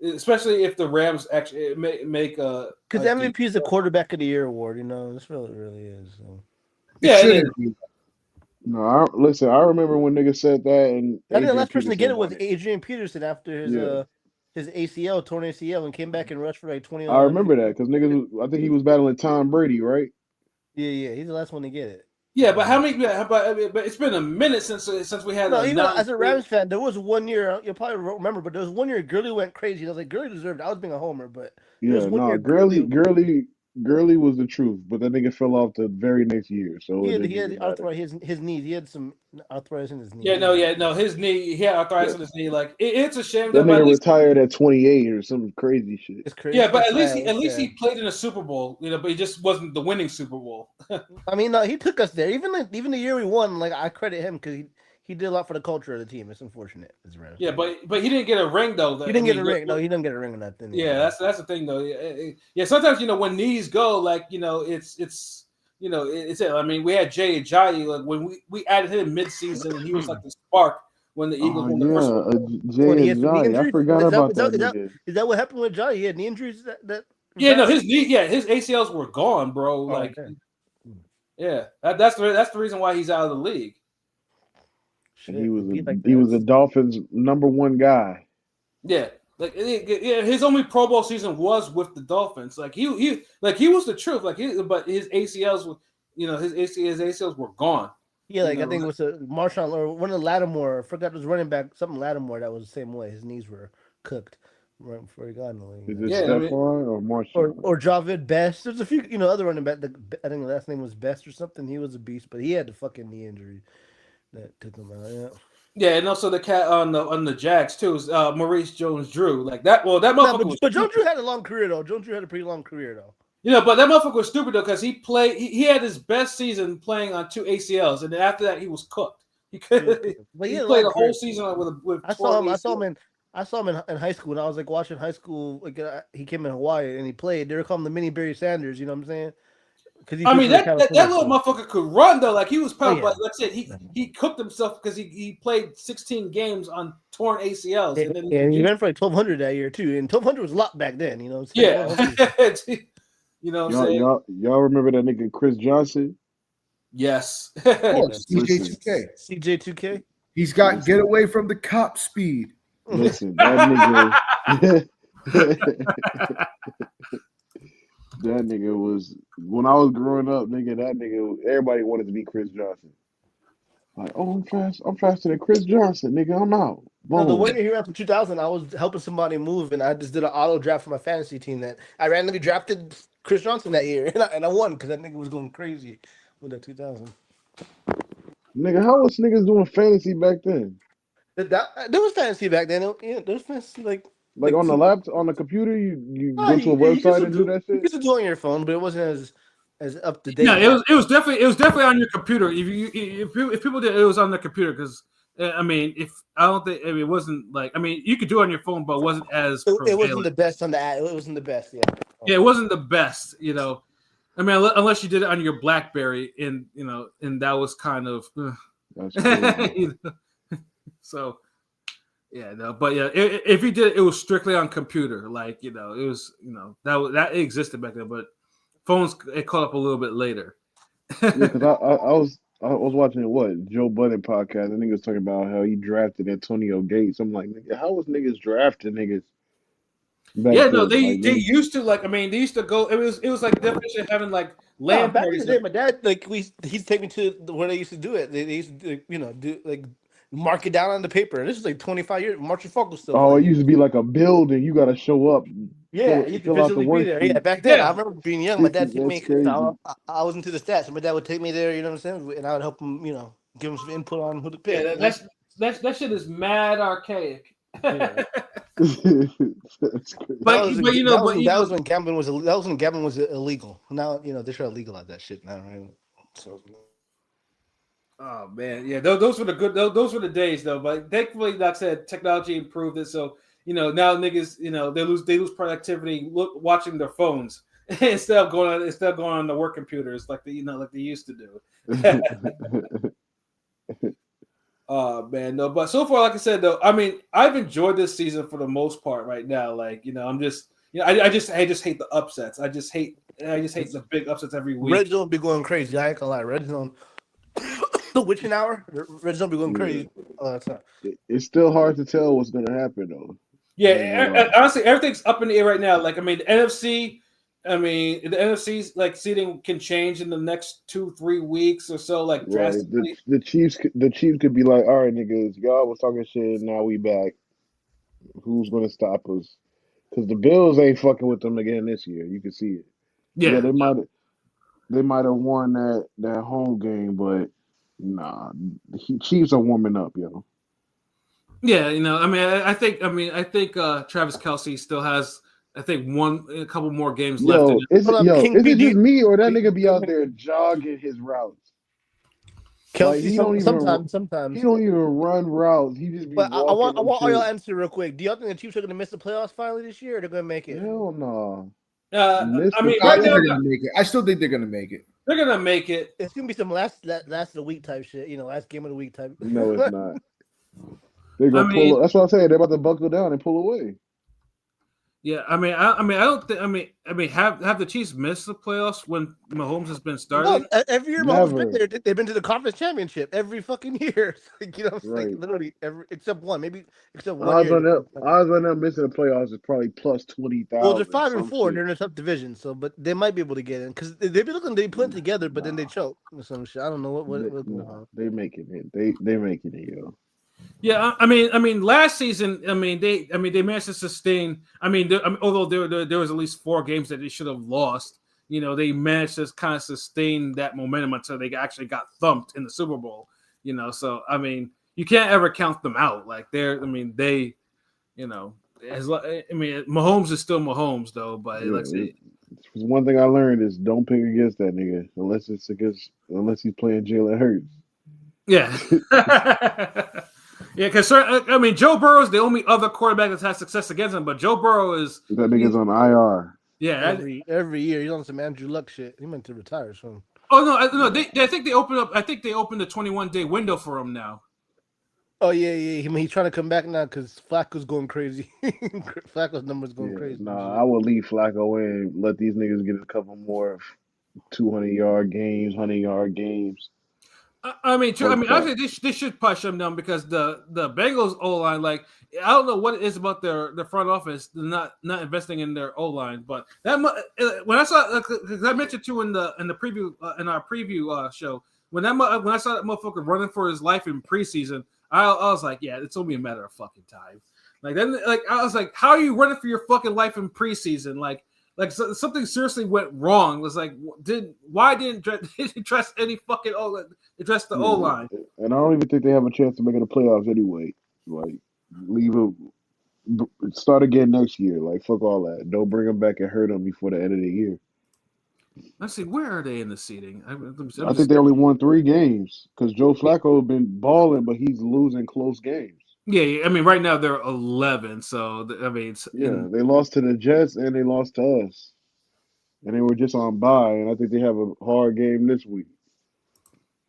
especially if the Rams actually make a Because MVP is the quarterback of the year award. That's what it really is. So. Yeah, it shouldn't is. be. No, listen. I remember when niggas said that, and I think the Adrian last person to get Peterson it was won Adrian Peterson after his ACL, torn ACL, and came back and rushed for like 20. I remember that because niggas. I think he was battling Tom Brady, right? Yeah. He's the last one to get it. Yeah, but how many? But it's been a minute since we had. No, even as a Rams fan, there was 1 year. You'll probably remember, but there was 1 year Gurley went crazy. I was like, Gurley deserved it. I was being a homer, but there was 1 year Gurley was the truth, but that nigga fell off the very next year. So he it didn't had really matter. arthritis. His knees. He had some arthritis in his knee. No. His knee. He had arthritis in his knee. Like it's a shame That that nigga retired at 28 or some crazy shit. It's crazy. Yeah, but at least he played in a Super Bowl. But he just wasn't the winning Super Bowl. I mean, no, he took us there. Even the year we won, like I credit him because he did a lot for the culture of the team. It's unfortunate. Yeah, but he didn't get a ring though. He didn't get a ring. No, he didn't get a ring in that thing. Yeah, that's the thing though. Yeah, sometimes when knees go, like it's I mean, we had Jay Ajayi, like when we added him mid-season, and he was like the spark when the Eagles won the first one. Jay Ajayi. I forgot about that nigga. Is that what happened with Ajayi? He had knee injuries his ACLs were gone, bro. Like, yeah, that's the reason why he's out of the league. And he was the Dolphins' #1 guy. Yeah, his only Pro Bowl season was with the Dolphins. Like he was the truth. But his ACLs were, his ACLs were gone. Yeah, I think it was a Marshawn or one of the Lattimore. I forgot it was running back, something Lattimore that was the same way. His knees were cooked right before he got in the league. Is it Stephon or Marshawn? Or Javid Best? There's a few, other running back. I think the last name was Best or something. He was a beast, but he had the fucking knee injury that took him out. Yeah. Yeah, and also the cat on the Jags too is Maurice Jones-Drew. Like that. Well, that motherfucker. But Jones-Drew had a long career though. Jones-Drew had a pretty long career though. But that motherfucker was stupid though because he played. He had his best season playing on 2 ACLs, and then after that he was cooked. He played a whole season with. I saw him in high school, and I was like watching high school. Like he came in Hawaii and he played. They were calling him the mini Barry Sanders. You know what I'm saying? I mean that little motherfucker could run though. Like he was probably, but that's it. He cooked himself because he played 16 games on torn ACLs, and he ran for like 1,200 that year too. And 1,200 was a lot back then. Yeah. You know what I'm saying? Y'all remember that nigga Chris Johnson? Yes. CJ2K. CJ2K. He's got get away from the cop speed. Listen, that nigga. That nigga was, when I was growing up, everybody wanted to be Chris Johnson. Like, I'm faster than Chris Johnson, nigga. I'm out. No, the 1 year he ran for 2000, I was helping somebody move, and I just did an auto draft for my fantasy team. That I randomly drafted Chris Johnson that year, and I won because that nigga was going crazy with that 2000. Nigga, how was niggas doing fantasy back then? There was fantasy back then. There was fantasy like on the laptop, on the computer. You go to a website and do that shit. You used to do it on your phone, but it wasn't as up to date. Yeah, it was definitely on your computer. If people did, it was on their computer because. I mean, it wasn't like, I mean, you could do it on your phone, but it wasn't as. It wasn't the best on the app. It wasn't the best, yeah. Yeah, it wasn't the best, I mean, unless you did it on your BlackBerry, and that was kind of. So, yeah, no, but yeah, if you did it was strictly on computer, like it was, that existed back then, but phones it caught up a little bit later. Yeah, because I was watching Joe Budden podcast. I think he was talking about how he drafted Antonio Gates. I'm like, nigga, how was niggas drafting niggas? Yeah, no, they used to they used to go. It was like definition of having like land back parties. In the day, my dad he'd take me to where they used to do it. They used to do like mark it down on the paper. This is like 25 years. Marshall Falk was still. Oh, it used to be like a building. You got to show up. Yeah, you could physically be there. Yeah, back then I remember being young. My dad took me. I was into the stats, and my dad would take me there. You know what I'm saying? And I would help him. Give him some input on who to pick. Yeah, that shit is mad archaic. Yeah. But that was when gambling was illegal. Now they try to legalize that shit now, right? So. Oh man, yeah, those were those were the days though. But thankfully, like I said, technology improved it. So now niggas, they lose productivity watching their phones instead of going on the work computers like they used to do. Man, no, but so far, like I said, though, I mean, I've enjoyed this season for the most part right now. Like, I'm just, I just hate the upsets. I just hate the big upsets every week. Red Zone be going crazy. I ain't gonna lie. Red Zone, the witching hour. Red Zone be going crazy. It's still hard to tell what's gonna happen though. Yeah, honestly, everything's up in the air right now. Like, I mean, the NFC's like seating can change in the next 2-3 weeks or so. Like, drastically. The Chiefs could be like, all right, niggas, y'all was talking shit. Now we back. Who's gonna stop us? Because the Bills ain't fucking with them again this year. You can see it. Yeah, they might have won that home game, but nah, the Chiefs are warming up, yo. Yeah, I mean, I think Travis Kelce still has, I think, a couple more games left. Is it just me or that nigga be out there jogging his routes? Kelce, sometimes he don't even run routes. He just be But I want walking all y'all answer real quick. Do y'all think the Chiefs are gonna miss the playoffs finally this year, or they're gonna make it? Hell no. I mean, I right think now, they're gonna make it. I still think they're gonna make it. they're gonna make it. It's gonna be some last of the week type shit. Last game of the week type. No, it's not. They're gonna pull. That's what I'm saying. They're about to buckle down and pull away. Yeah, I don't think. Have the Chiefs missed the playoffs when Mahomes has been starting? No, every year Mahomes been there. They've been to the conference championship every fucking year. Like, literally except one, except one odds year. Odds on them missing the playoffs is probably plus 20,000. Well, they're 5-4. They're in a tough division, but they might be able to get in because they've been looking. They put it together, but then they choke or some shit. I don't know what. They making it. They making it, yo. Yeah, I mean, last season, they managed to sustain. Although there was at least 4 games that they should have lost, they managed to kind of sustain that momentum until they actually got thumped in the Super Bowl. So I mean, you can't ever count them out. Like Mahomes is still Mahomes though. But one thing I learned is don't pick against that nigga unless he's playing Jalen Hurts. Yeah. Yeah, because Joe Burrow is the only other quarterback that's had success against him, but Joe Burrow is that nigga's on IR. Yeah, every year he's on some Andrew Luck shit. He meant to retire soon. Oh no! I think they opened up. I think they opened the 21-day window for him now. Oh yeah. He's trying to come back now because Flacco's going crazy. Flacco's numbers going crazy. Nah, I would leave Flacco in. Let these niggas get a couple more 200-yard games, 100-yard games. Actually, they should push them down because the Bengals O-line, like, I don't know what it is about their front office, they're not investing in their O-line, but that when I saw, because I mentioned too in the preview in our preview show, when I saw that motherfucker running for his life in preseason, I was like, yeah, it's only a matter of fucking time. Like then, like I was like, how are you running for your fucking life in preseason? Like something seriously went wrong. It was like, why didn't he address any fucking address the O-line? And I don't even think they have a chance to make it the playoffs anyway. Like, start again next year. Like, fuck all that. Don't bring them back and hurt them before the end of the year. Let's see, where are they in the seeding? I think they only won 3 games because Joe Flacco has been balling, but he's losing close games. Yeah, I mean, right now they're 11, so I mean, they lost to the Jets and they lost to us, and they were just on bye, and I think they have a hard game this week.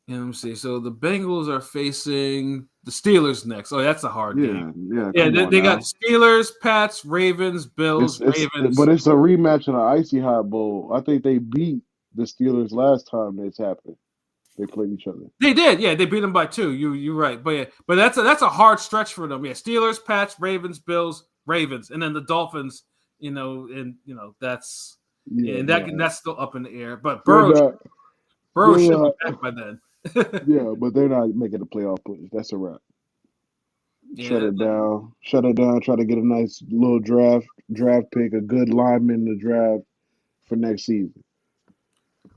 Yeah, let me see. So the Bengals are facing the Steelers next. Oh, that's a hard game. Yeah. They got Steelers, Pats, Ravens, Bills, Ravens. But it's a rematch in the Icy Hot Bowl. I think they beat the Steelers last time this happened. They played each other. They did, yeah. They beat them by 2. You're right, but that's a hard stretch for them. Yeah, Steelers, Pats, Ravens, Bills, Ravens, and then the Dolphins. That's that's still up in the air. But Burrow should be back by then. Yeah, but they're not making the playoff push. That's a wrap. Yeah, Shut it down. Try to get a nice little draft pick, a good lineman in the draft for next season.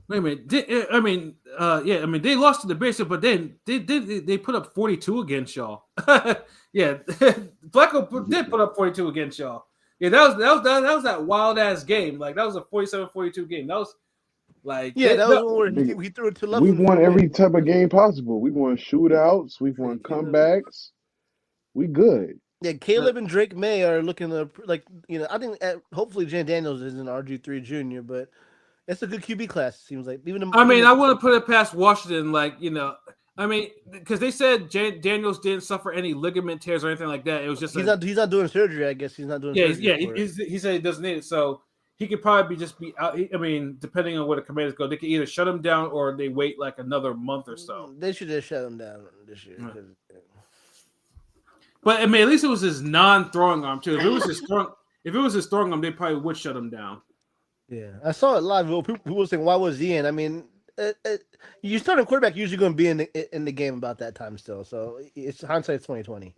Wait a minute. They lost to the Bears, but then they put up 42 against y'all. Yeah, Flacco did put up 42 against y'all. Yeah, that was that wild ass game. Like that was a 47-42 game. That was like that was where he threw it to left. We've won every type of game possible. We've won shootouts. We've won comebacks. We good. Yeah, Caleb and Drake May are looking to I think hopefully Jan Daniels is an RG3 Jr., but it's a good QB class. It seems like I want to put it past Washington. Like I mean, because they said Daniels didn't suffer any ligament tears or anything like that. It was just he's not doing surgery. I guess he's not doing surgery. He said he doesn't need it, so he could probably just be out. I mean, depending on where the Commanders go, they could either shut him down or they wait like another month or so. They should have shut him down this year. But I mean, at least it was his non-throwing arm too. If it was his throwing arm, they probably would shut him down. Yeah, I saw it live. People were saying, "Why was he in?" I mean, you starting quarterback usually going to be in the game about that time still. So it's hindsight's 2020.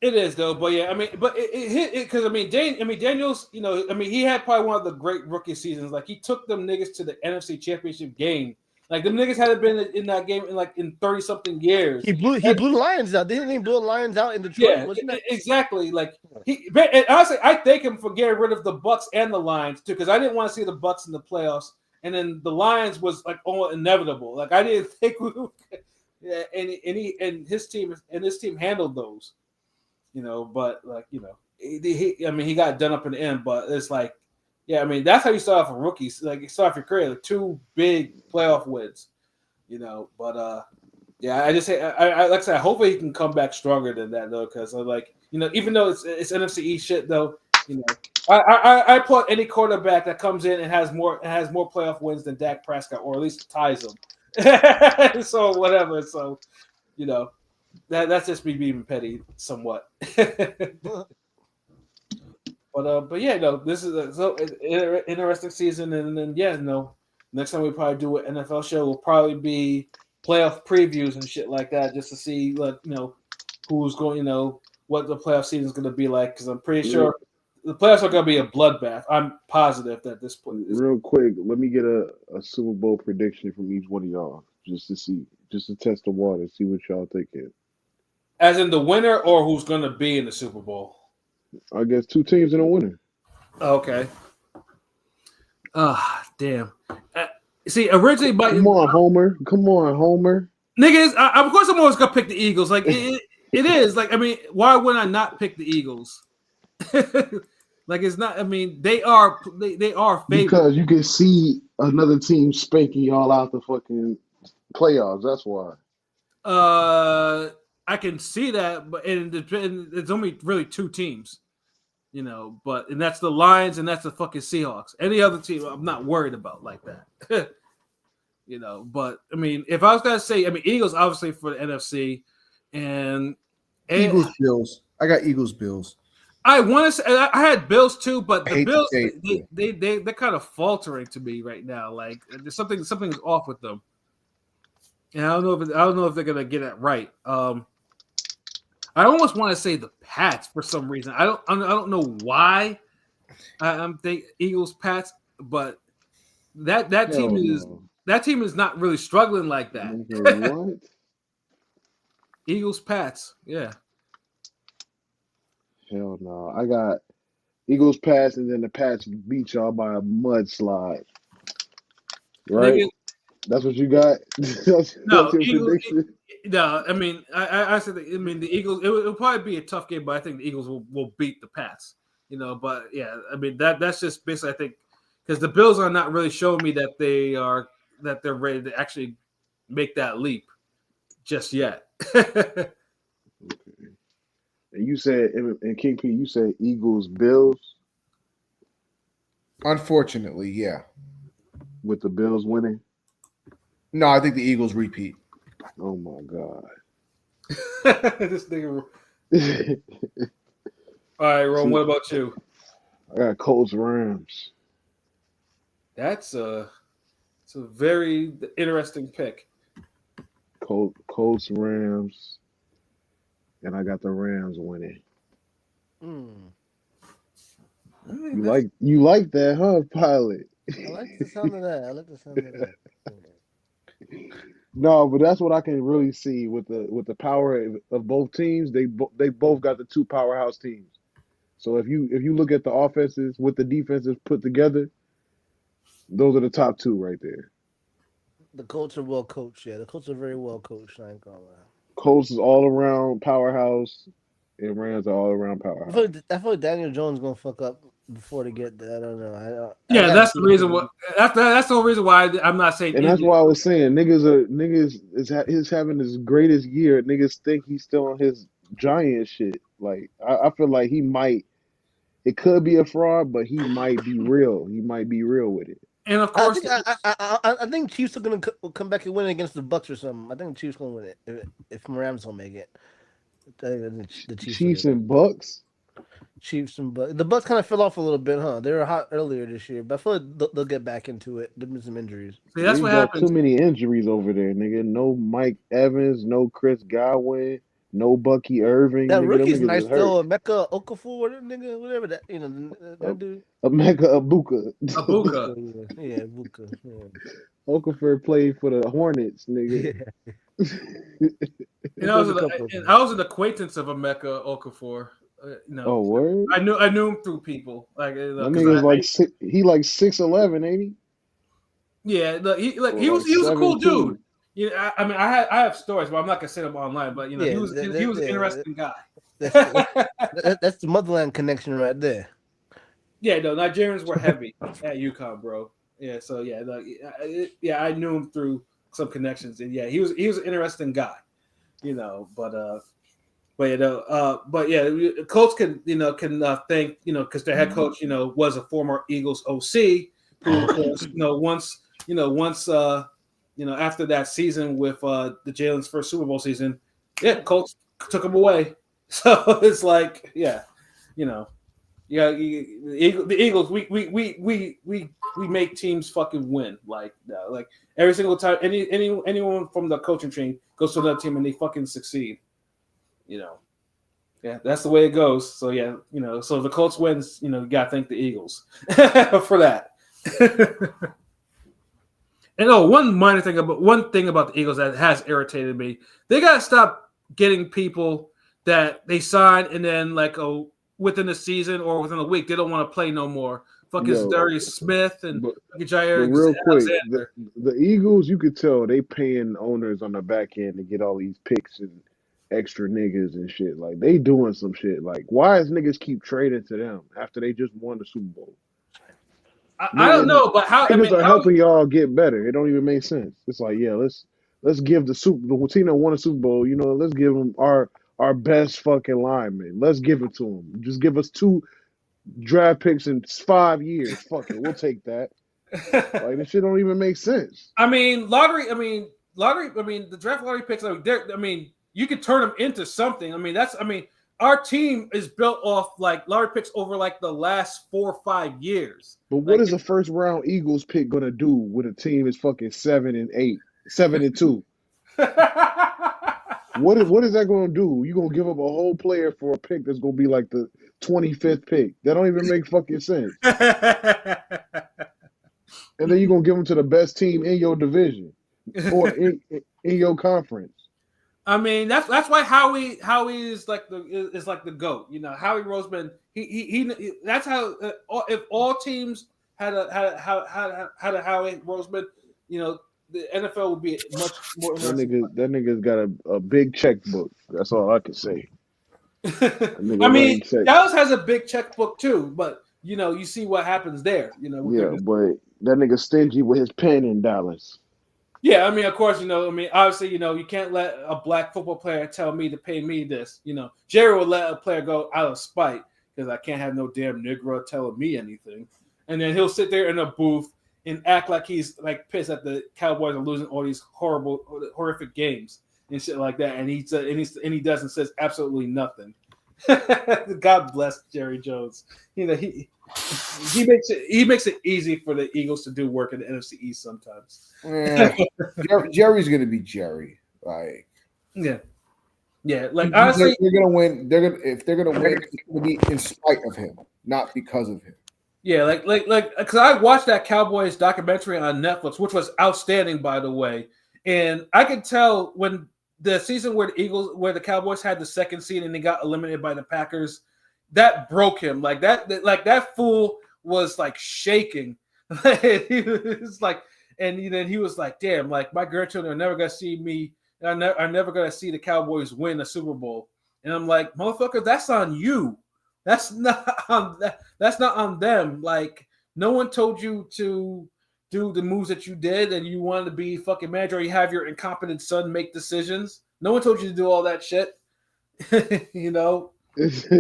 It is though, but yeah, I mean, but it hit it because I mean, Daniels, you know, I mean, he had probably one of the great rookie seasons. Like he took them niggas to the NFC Championship game. Like them niggas hadn't been in that game in 30 something years. He blew the Lions out. Didn't he blow the Lions out in Detroit? Yeah, exactly. Like honestly, I thank him for getting rid of the Bucks and the Lions too, because I didn't want to see the Bucks in the playoffs, and then the Lions was like almost inevitable. Like I didn't think yeah, and his team handled those, you know. But like you know, he got done up in the end. But it's like. Yeah, I mean that's how you start off a rookie. Like you start off your career, like 2 big playoff wins, you know. But yeah, I just say I like I said, hopefully he can come back stronger than that though, because like you know, even though it's NFC East shit though, you know, I applaud any quarterback that comes in and has more playoff wins than Dak Prescott, or at least ties him. So whatever. So you know, that's just me being petty somewhat. But yeah, no, this is an interesting season, and then yeah, no, next time we probably do an NFL show will probably be playoff previews and shit like that, just to see like you know who's going, you know, what the playoff season is going to be like, because I'm pretty sure the playoffs are going to be a bloodbath. I'm positive that this point. Real quick, let me get a Super Bowl prediction from each one of y'all, just to test the water, see what y'all thinking. As in the winner, or who's going to be in the Super Bowl? I guess 2 teams and a winner. Okay. Damn. See, originally, Come on, Homer. Niggas, of course, I'm always gonna pick the Eagles. Like it is. Like I mean, why would I not pick the Eagles? Like it's not. I mean, they are favored because you can see another team spanking y'all out the fucking playoffs. That's why. I can see that, but it's only really 2 teams, you know. And that's the Lions and that's the fucking Seahawks. Any other team, I'm not worried about like that, you know. But I mean, if I was gonna say, I mean, Eagles obviously for the NFC, and Eagles Bills. I got Eagles Bills. I want to say I had Bills too, but the Bills they're kind of faltering to me right now. Like there's something's off with them. And I don't know if they're gonna get it right. I almost want to say the Pats for some reason. I don't know why. I'm think Eagles Pats, but that team is not really struggling like that. What? Eagles Pats, yeah. Hell no. I got Eagles Pats, and then the Pats beat y'all by a mudslide. Right? Nigga, that's what you got? that's your prediction? No, I mean, I said, I mean, the Eagles. It will probably be a tough game, but I think the Eagles will beat the Pats. You know, but yeah, I mean that's just basically I think because the Bills are not really showing me that they're ready to actually make that leap just yet. Okay. And you said, and King P, you said Eagles Bills. Unfortunately, yeah. With the Bills winning. No, I think the Eagles repeat. Oh my God. This nigga. All right, Ron, what about you? I got Colts Rams. It's a very interesting pick. Colts Rams. And I got the Rams winning. You like that, huh, Pilot? I like the sound of that. No, but that's what I can really see with the power of both teams. They both got the 2 powerhouse teams. So if you look at the offenses with the defenses put together, those are the top 2 right there. The Colts are well coached. Yeah, the Colts are very well coached. I ain't gonna lie. Colts is all around powerhouse, and Rams are all around powerhouse. I feel like Daniel Jones gonna fuck up before they get there. I don't know. Yeah, gotta that's see the reason. it. That's the whole reason why I'm not saying. And that's India. why I was saying niggas is having his greatest year. Niggas think he's still on his giant shit. Like I feel like he might. It could be a fraud, but he might be real. He might be real with it. And of I course, think I think Chiefs are gonna come back and win against the Bucks or something. I think the Chiefs gonna win it if Rams don't make it. I think the Chiefs will. and Bucks. Chiefs and Bucks. The Bucks kind of fell off a little bit, huh? They were hot earlier this year, but I feel like they'll get back into it. There's been some injuries. see, that's They what got happens. too many injuries over there, nigga. No Mike Evans, no Chris Godwin, no Bucky Irving. That Nigga, them rookie's niggas nice is hurt. though. Mecca Okafor, nigga, whatever that that dude. Emeka Abuka. Abuka. Yeah, Buka. Yeah. Okafor played for the Hornets, nigga. And I was an acquaintance of Emeka Okafor. Oh, word? I knew him through people. Like That nigga's like he like 6'11", ain't he? Yeah, he Or was like a cool 17. dude. Yeah, I mean, I have stories, but I'm not gonna say them online. But he was an interesting guy. That's the motherland connection right there. Yeah, no, Nigerians were heavy at UConn, bro. Yeah, so yeah, I knew him through some connections, and yeah, he was an interesting guy, but yeah, Colts can thank because their head coach was a former Eagles OC who once after that season with the Jalen's first Super Bowl season, yeah, Colts took him away. So it's like, the Eagles, we make teams fucking win. Like every single time anyone from the coaching team goes to another team and they fucking succeed. Yeah, that's the way it goes. So yeah, so if the Colts wins, you gotta thank the Eagles for that. And one thing about the Eagles that has irritated me, they gotta stop getting people that they sign and then within the season or within a week they don't want to play no more. Fucking Darius Smith and Jair. Real quick, the Eagles, you could tell they paying owners on the back end to get all these picks and extra niggas and shit. Like they doing some shit. Like why is niggas keep trading to them after they just won the Super Bowl? I don't know, but how niggas are helping y'all get better. It don't even make sense. It's like, yeah, let's give the team that won the Super Bowl. Let's give them our best fucking lineman. Let's give it to them. Just give us 2 draft picks in 5 years. Fuck it, we'll take that. Like this shit don't even make sense. I mean, the draft lottery picks. You could turn them into something. Our team is built off lottery picks over the last 4 or 5 years. But what is a first round Eagles pick gonna do when a team is fucking 7-8, 7-2? What is that gonna do? You gonna give up a whole player for a pick that's gonna be like the 25th pick? That don't even make fucking sense. And then you're gonna give them to the best team in your division or in your conference. I mean, that's why Howie is the GOAT. Howie Roseman. He that's how if all teams had a Howie Roseman, the NFL would be much more. That nigga's got a big checkbook. That's all I can say. I mean, Dallas has a big checkbook too, but you see what happens there. Yeah, but that nigga stingy with his pen in Dallas. Yeah, of course, obviously, you can't let a black football player tell me to pay me this. Jerry will let a player go out of spite because I can't have no damn Negro telling me anything. And then he'll sit there in a booth and act like he's pissed that the Cowboys are losing all these horrific games and shit like that. And he does and says absolutely nothing. God bless Jerry Jones. He makes it easy for the Eagles to do work in the NFC East sometimes. Jerry's gonna be Jerry. Yeah. Honestly, they're gonna win. If they're gonna win, it's gonna be in spite of him, not because of him. Yeah, because I watched that Cowboys documentary on Netflix, which was outstanding, by the way, and I could tell when the season where the Cowboys had the second seed and they got eliminated by the Packers, that broke him. That fool was shaking. He was and then he was like, "Damn, my grandchildren are never gonna see me. Are never gonna see the Cowboys win a Super Bowl." And I'm like, "Motherfucker, that's on you. That's not on that's not on them. Like no one told you to do the moves that you did, and you wanted to be fucking manager. Or you have your incompetent son make decisions. No one told you to do all that shit. You know. Yeah.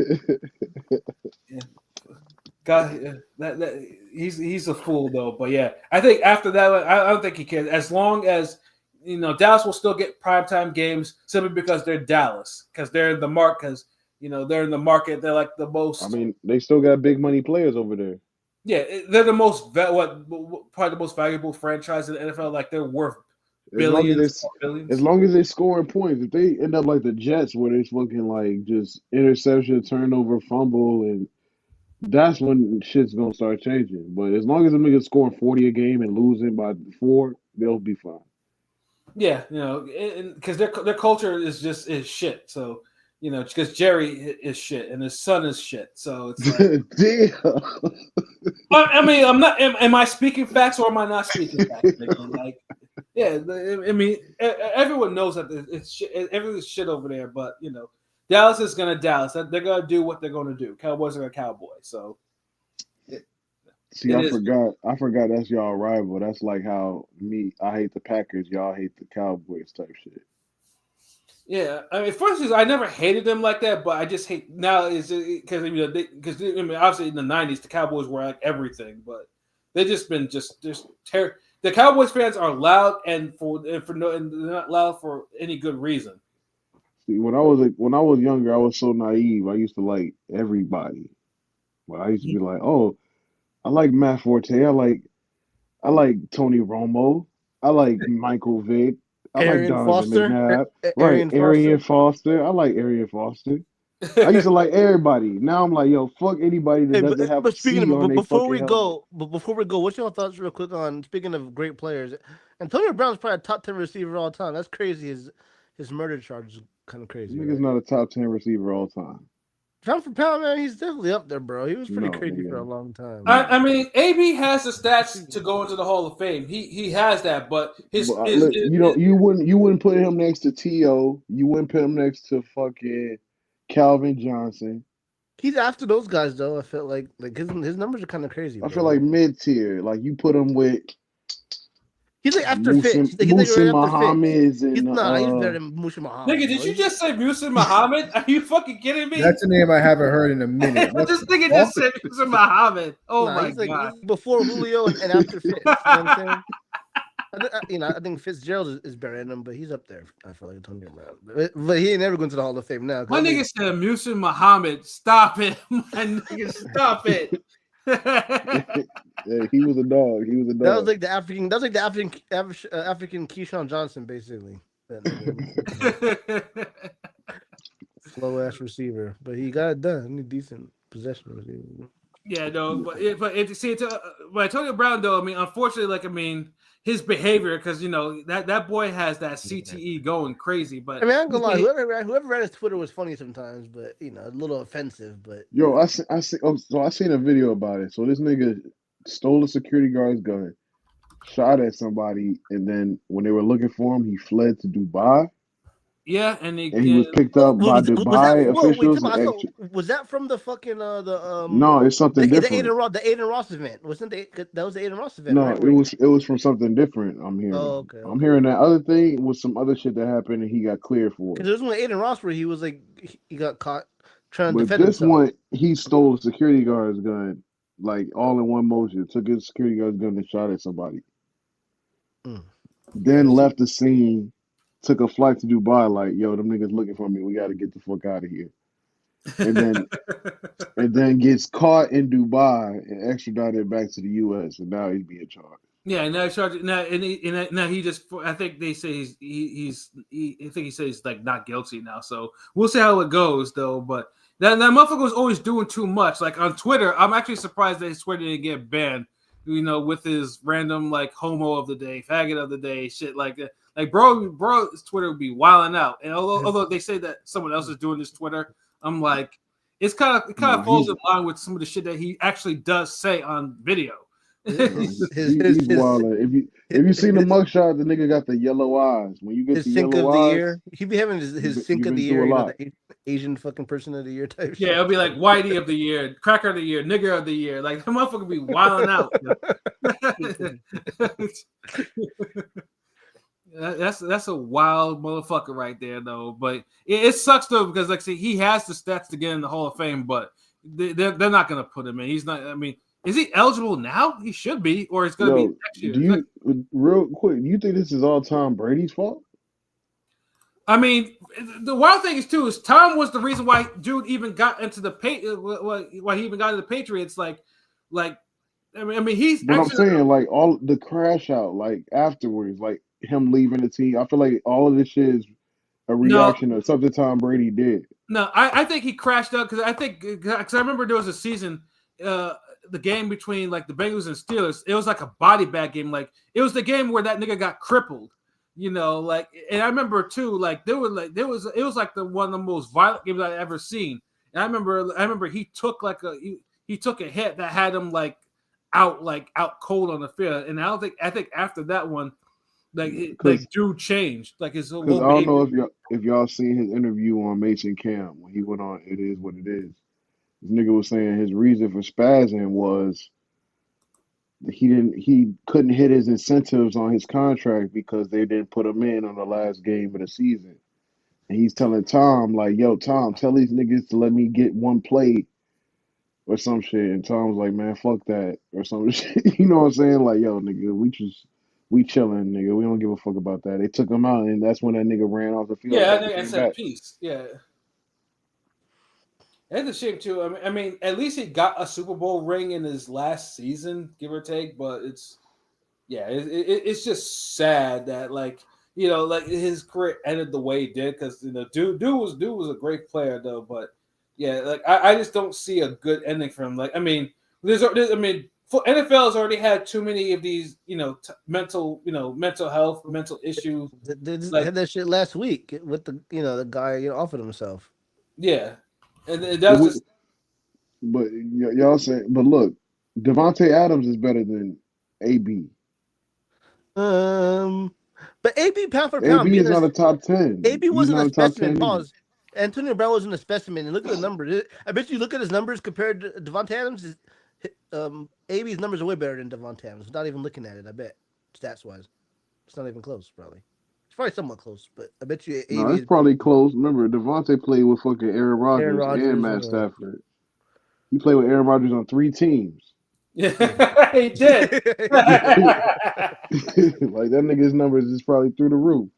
God, that he's a fool though. But yeah, I think after that, I don't think he cares. As long as Dallas will still get primetime games simply because they're Dallas, because they're in the market. Because they're in the market. They're like the most. I mean, they still got big money players over there. Yeah, they're the most probably the most valuable franchise in the NFL. Like they're worth billions. As long as they're scoring points, if they end up like the Jets, where they're fucking like just interception, turnover, fumble, and that's when shit's gonna start changing. But as long as them niggas scoring 40 a game and losing by 4, they'll be fine. Yeah, because their culture is shit. So because Jerry is shit and his son is shit. So it's like, damn. I mean, I'm not. Am I speaking facts or am I not speaking facts? Like, yeah, I mean, everyone knows that it's shit, everything's shit over there. But Dallas is gonna Dallas. They're gonna do what they're gonna do. Cowboys are gonna Cowboy. So. See, I forgot that's y'all rival. That's like how I hate the Packers, y'all hate the Cowboys type shit. Yeah, I mean, first I never hated them like that, but I just hate now is because obviously in the '90s the Cowboys were like everything, but they just been just terrible. The Cowboys fans are loud and they're not loud for any good reason. See, when I was younger, I was so naive. I used to like everybody. Well, I used to be like, oh, I like Matt Forte. I like Tony Romo. I like Michael Vick. I like Donovan McNabb. Right, Arian Foster. I like Arian Foster. I used to like everybody. Now I'm like, yo, fuck anybody that doesn't have a C on their fucking helmet. Before we go, what's your thoughts real quick on speaking of great players? Antonio Brown's probably a top 10 receiver of all time. That's crazy. His murder charge is kind of crazy. Nigga's not a top 10 receiver all time. Pound for pound, man, he's definitely up there, bro. He was pretty crazy for a long time. I mean, AB has the stats to go into the Hall of Fame. He has that, but you wouldn't put him next to T.O. You wouldn't put him next to fucking Calvin Johnson. He's after those guys though. I feel like his numbers are kind of crazy. I feel like mid tier. Like you put him with. He's like after Fitz. Muhsin Muhammad. He's better than Muhsin Muhammad. Nigga, did you just say Muhsin Muhammad? Are you fucking kidding me? That's a name I haven't heard in a minute. This nigga just said Muhsin Muhammad. Oh my he's god! Like before Julio and after Fitz. You know what I'm saying? I think Fitzgerald is better than him, but he's up there. I feel like Antonio Brown, but he ain't never going to the Hall of Fame now. My nigga said Muhsin Muhammad. Stop it, my nigga. Stop it. Yeah, he was a dog. That was like the African Keyshawn Johnson, basically. Slow ass receiver, but he got it done. He decent possession receiver. Yeah, no, but Antonio Brown though, I mean, unfortunately, his behavior, because that boy has that CTE going crazy. But I mean, I'm gonna lie, whoever read his Twitter was funny sometimes, but a little offensive. But yo, I seen a video about it. So this nigga stole a security guard's gun, shot at somebody, and then when they were looking for him, he fled to Dubai. Yeah, and he was picked up by Dubai officials. Was that from the fucking No, it's something different. The Aiden Ross event wasn't that was the Aiden Ross event? No, right? it was from something different. I'm hearing. Oh, okay. I'm hearing that other thing was some other shit that happened and he got cleared for. Because there was one Aiden Ross where he was like he got caught trying to defend himself. This one, he stole a security guard's gun, like all in one motion. Took his security guard's gun and shot at somebody. Then left the scene. Took a flight to Dubai, like, yo, them niggas looking for me. We got to get the fuck out of here. And then gets caught in Dubai and extradited back to the U.S. And now he's being charged. Yeah, now he's charged. Now he just. I think they say I think he says he's like not guilty now. So we'll see how it goes, though. But that motherfucker was always doing too much. Like on Twitter, I'm actually surprised that his Twitter didn't get banned. With his random like homo of the day, faggot of the day, shit like that. Like bro, his Twitter would be wilding out. And although they say that someone else is doing this Twitter, I'm like, it kind of falls in line with some of the shit that he actually does say on video. He's wild. If you seen the mugshot, the nigga got the yellow eyes. When you get his the sink yellow of the eyes, year. He be having his sink you've of been the through year. a You know, lot. the Asian fucking person of the year type shit. Yeah, it'll be like Whitey of the year, Cracker of the year, Nigger of the year. Like the motherfucker be wilding out. That's a wild motherfucker right there, though. But it sucks though because like see, he has the stats to get in the Hall of Fame, but they're not gonna put him in. He's not. I mean, is he eligible now? He should be, or it's gonna be next year. Do you real quick? Do you think this is all Tom Brady's fault? I mean, the wild thing is too is Tom was the reason why Jude even got into the why he even got into the Patriots. Like, I mean, he's. But I'm saying like all the crash out, like afterwards, like him leaving the team. I feel like all of this shit is a reaction to something Tom Brady did. No, I think he crashed out because I remember there was a season, the game between like the Bengals and Steelers. It was like a body bag game. Like it was the game where that nigga got crippled. You know, like, and I remember too, like it was like one of the most violent games I'd ever seen. And I remember he took like he took a hit that had him out cold on the field. And I think after that one, dude changed. Like his whole I don't know if y'all seen his interview on Mason Cam when he went on It Is What It Is. This nigga was saying his reason for spazzing was he couldn't hit his incentives on his contract because they didn't put him in on the last game of the season. And he's telling Tom, like, yo, Tom, tell these niggas to let me get one play or some shit. And Tom's like, man, fuck that or some shit. You know what I'm saying? Like, yo, nigga, we chilling, nigga. We don't give a fuck about that. They took him out, and that's when that nigga ran off the field. Yeah, I think I said peace. Yeah. It's a shame too. I mean, at least he got a Super Bowl ring in his last season, give or take. But it's just sad that like his career ended the way it did because dude was a great player though. But yeah, like I just don't see a good ending for him. Like I mean, NFL has already had too many of these mental health, mental issues. They had that shit last week with the guy offered himself. Yeah. And that's just. But y'all say, but look, Devontae Adams is better than AB. But AB pound for pound. AB is not a top 10. AB wasn't a specimen. Pause. Antonio Brown wasn't a specimen. And look at the numbers. I bet you look at his numbers compared to Devontae Adams. AB's numbers are way better than Devontae Adams. Not even looking at it. I bet stats wise, it's not even close. Probably. It's probably somewhat close, but I bet you No, it's probably close. Remember, Devontae played with fucking Aaron Rodgers and Matt Stafford. He played with Aaron Rodgers on 3 teams. Yeah, he did. Like that nigga's numbers is probably through the roof.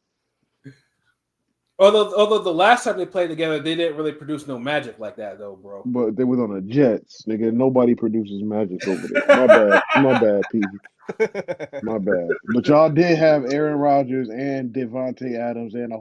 Although the last time they played together, they didn't really produce no magic like that, though, bro. But they was on the Jets, nigga. Nobody produces magic over there. My bad, Pete. My bad. But y'all did have Aaron Rodgers and Devontae Adams and a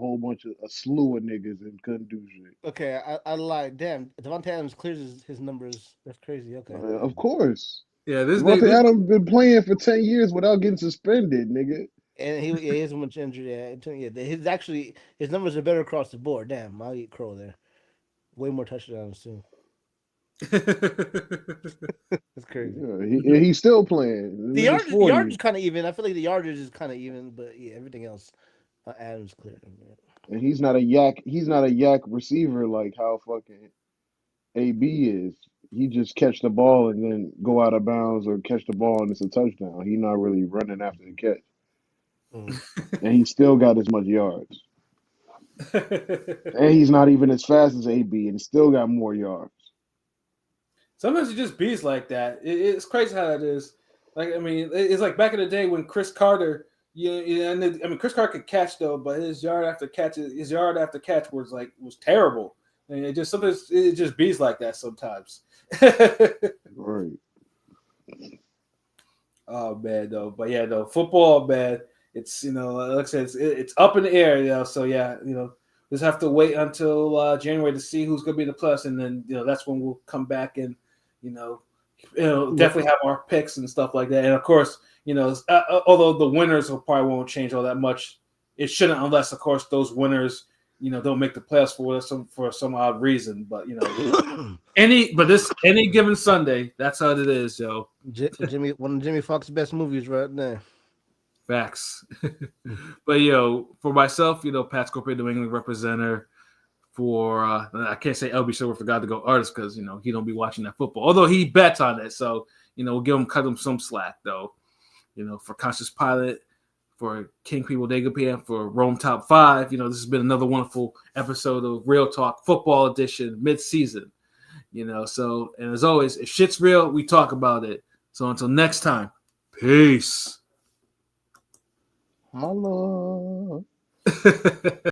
slew of niggas and couldn't do shit. Okay, I lied. Damn, Devontae Adams clears his numbers. That's crazy. Okay. Of course. Yeah, Devontae Adams been playing for 10 years without getting suspended, nigga. And he hasn't much injured. His numbers are better across the board. Damn, I'll eat crow there. Way more touchdowns too. That's crazy. Yeah, he's still playing. The yardage is kind of even. I feel like the yardage is kind of even, but yeah, everything else, Adams cleared him. And he's not a yak. He's not a yak receiver like how fucking AB is. He just catch the ball and then go out of bounds or catch the ball and it's a touchdown. He's not really running after the catch. And he still got as much yards. And he's not even as fast as AB and still got more yards. Sometimes it just beats like that. It's crazy how that is. Like, I mean, it's like back in the day when Chris Carter, Chris Carter could catch though, but his yard after catch was terrible. And it just beats like that sometimes. Right. Oh man, though. But yeah, though, football, man. It's like I said, it's up in the air, So yeah, just have to wait until January to see who's going to be the plus, and then that's when we'll come back and definitely have our picks and stuff like that. And of course, although the winners probably won't change all that much, it shouldn't unless of course those winners don't make the playoffs for some odd reason. But any given Sunday, that's how it is, Joe. One of Jimmy Fox's best movies right there. Facts. But for myself, Pat Scorpio, New England representative. For I can't say LB Silver forgot to go artist because he don't be watching that football. Although he bets on it, so we'll cut him some slack though. For Conscious Pilot, for King P Bodega PM, for Rome Top 5. This has been another wonderful episode of Real Talk Football Edition mid-season. So, and as always, if shit's real, we talk about it. So until next time, peace. Hello.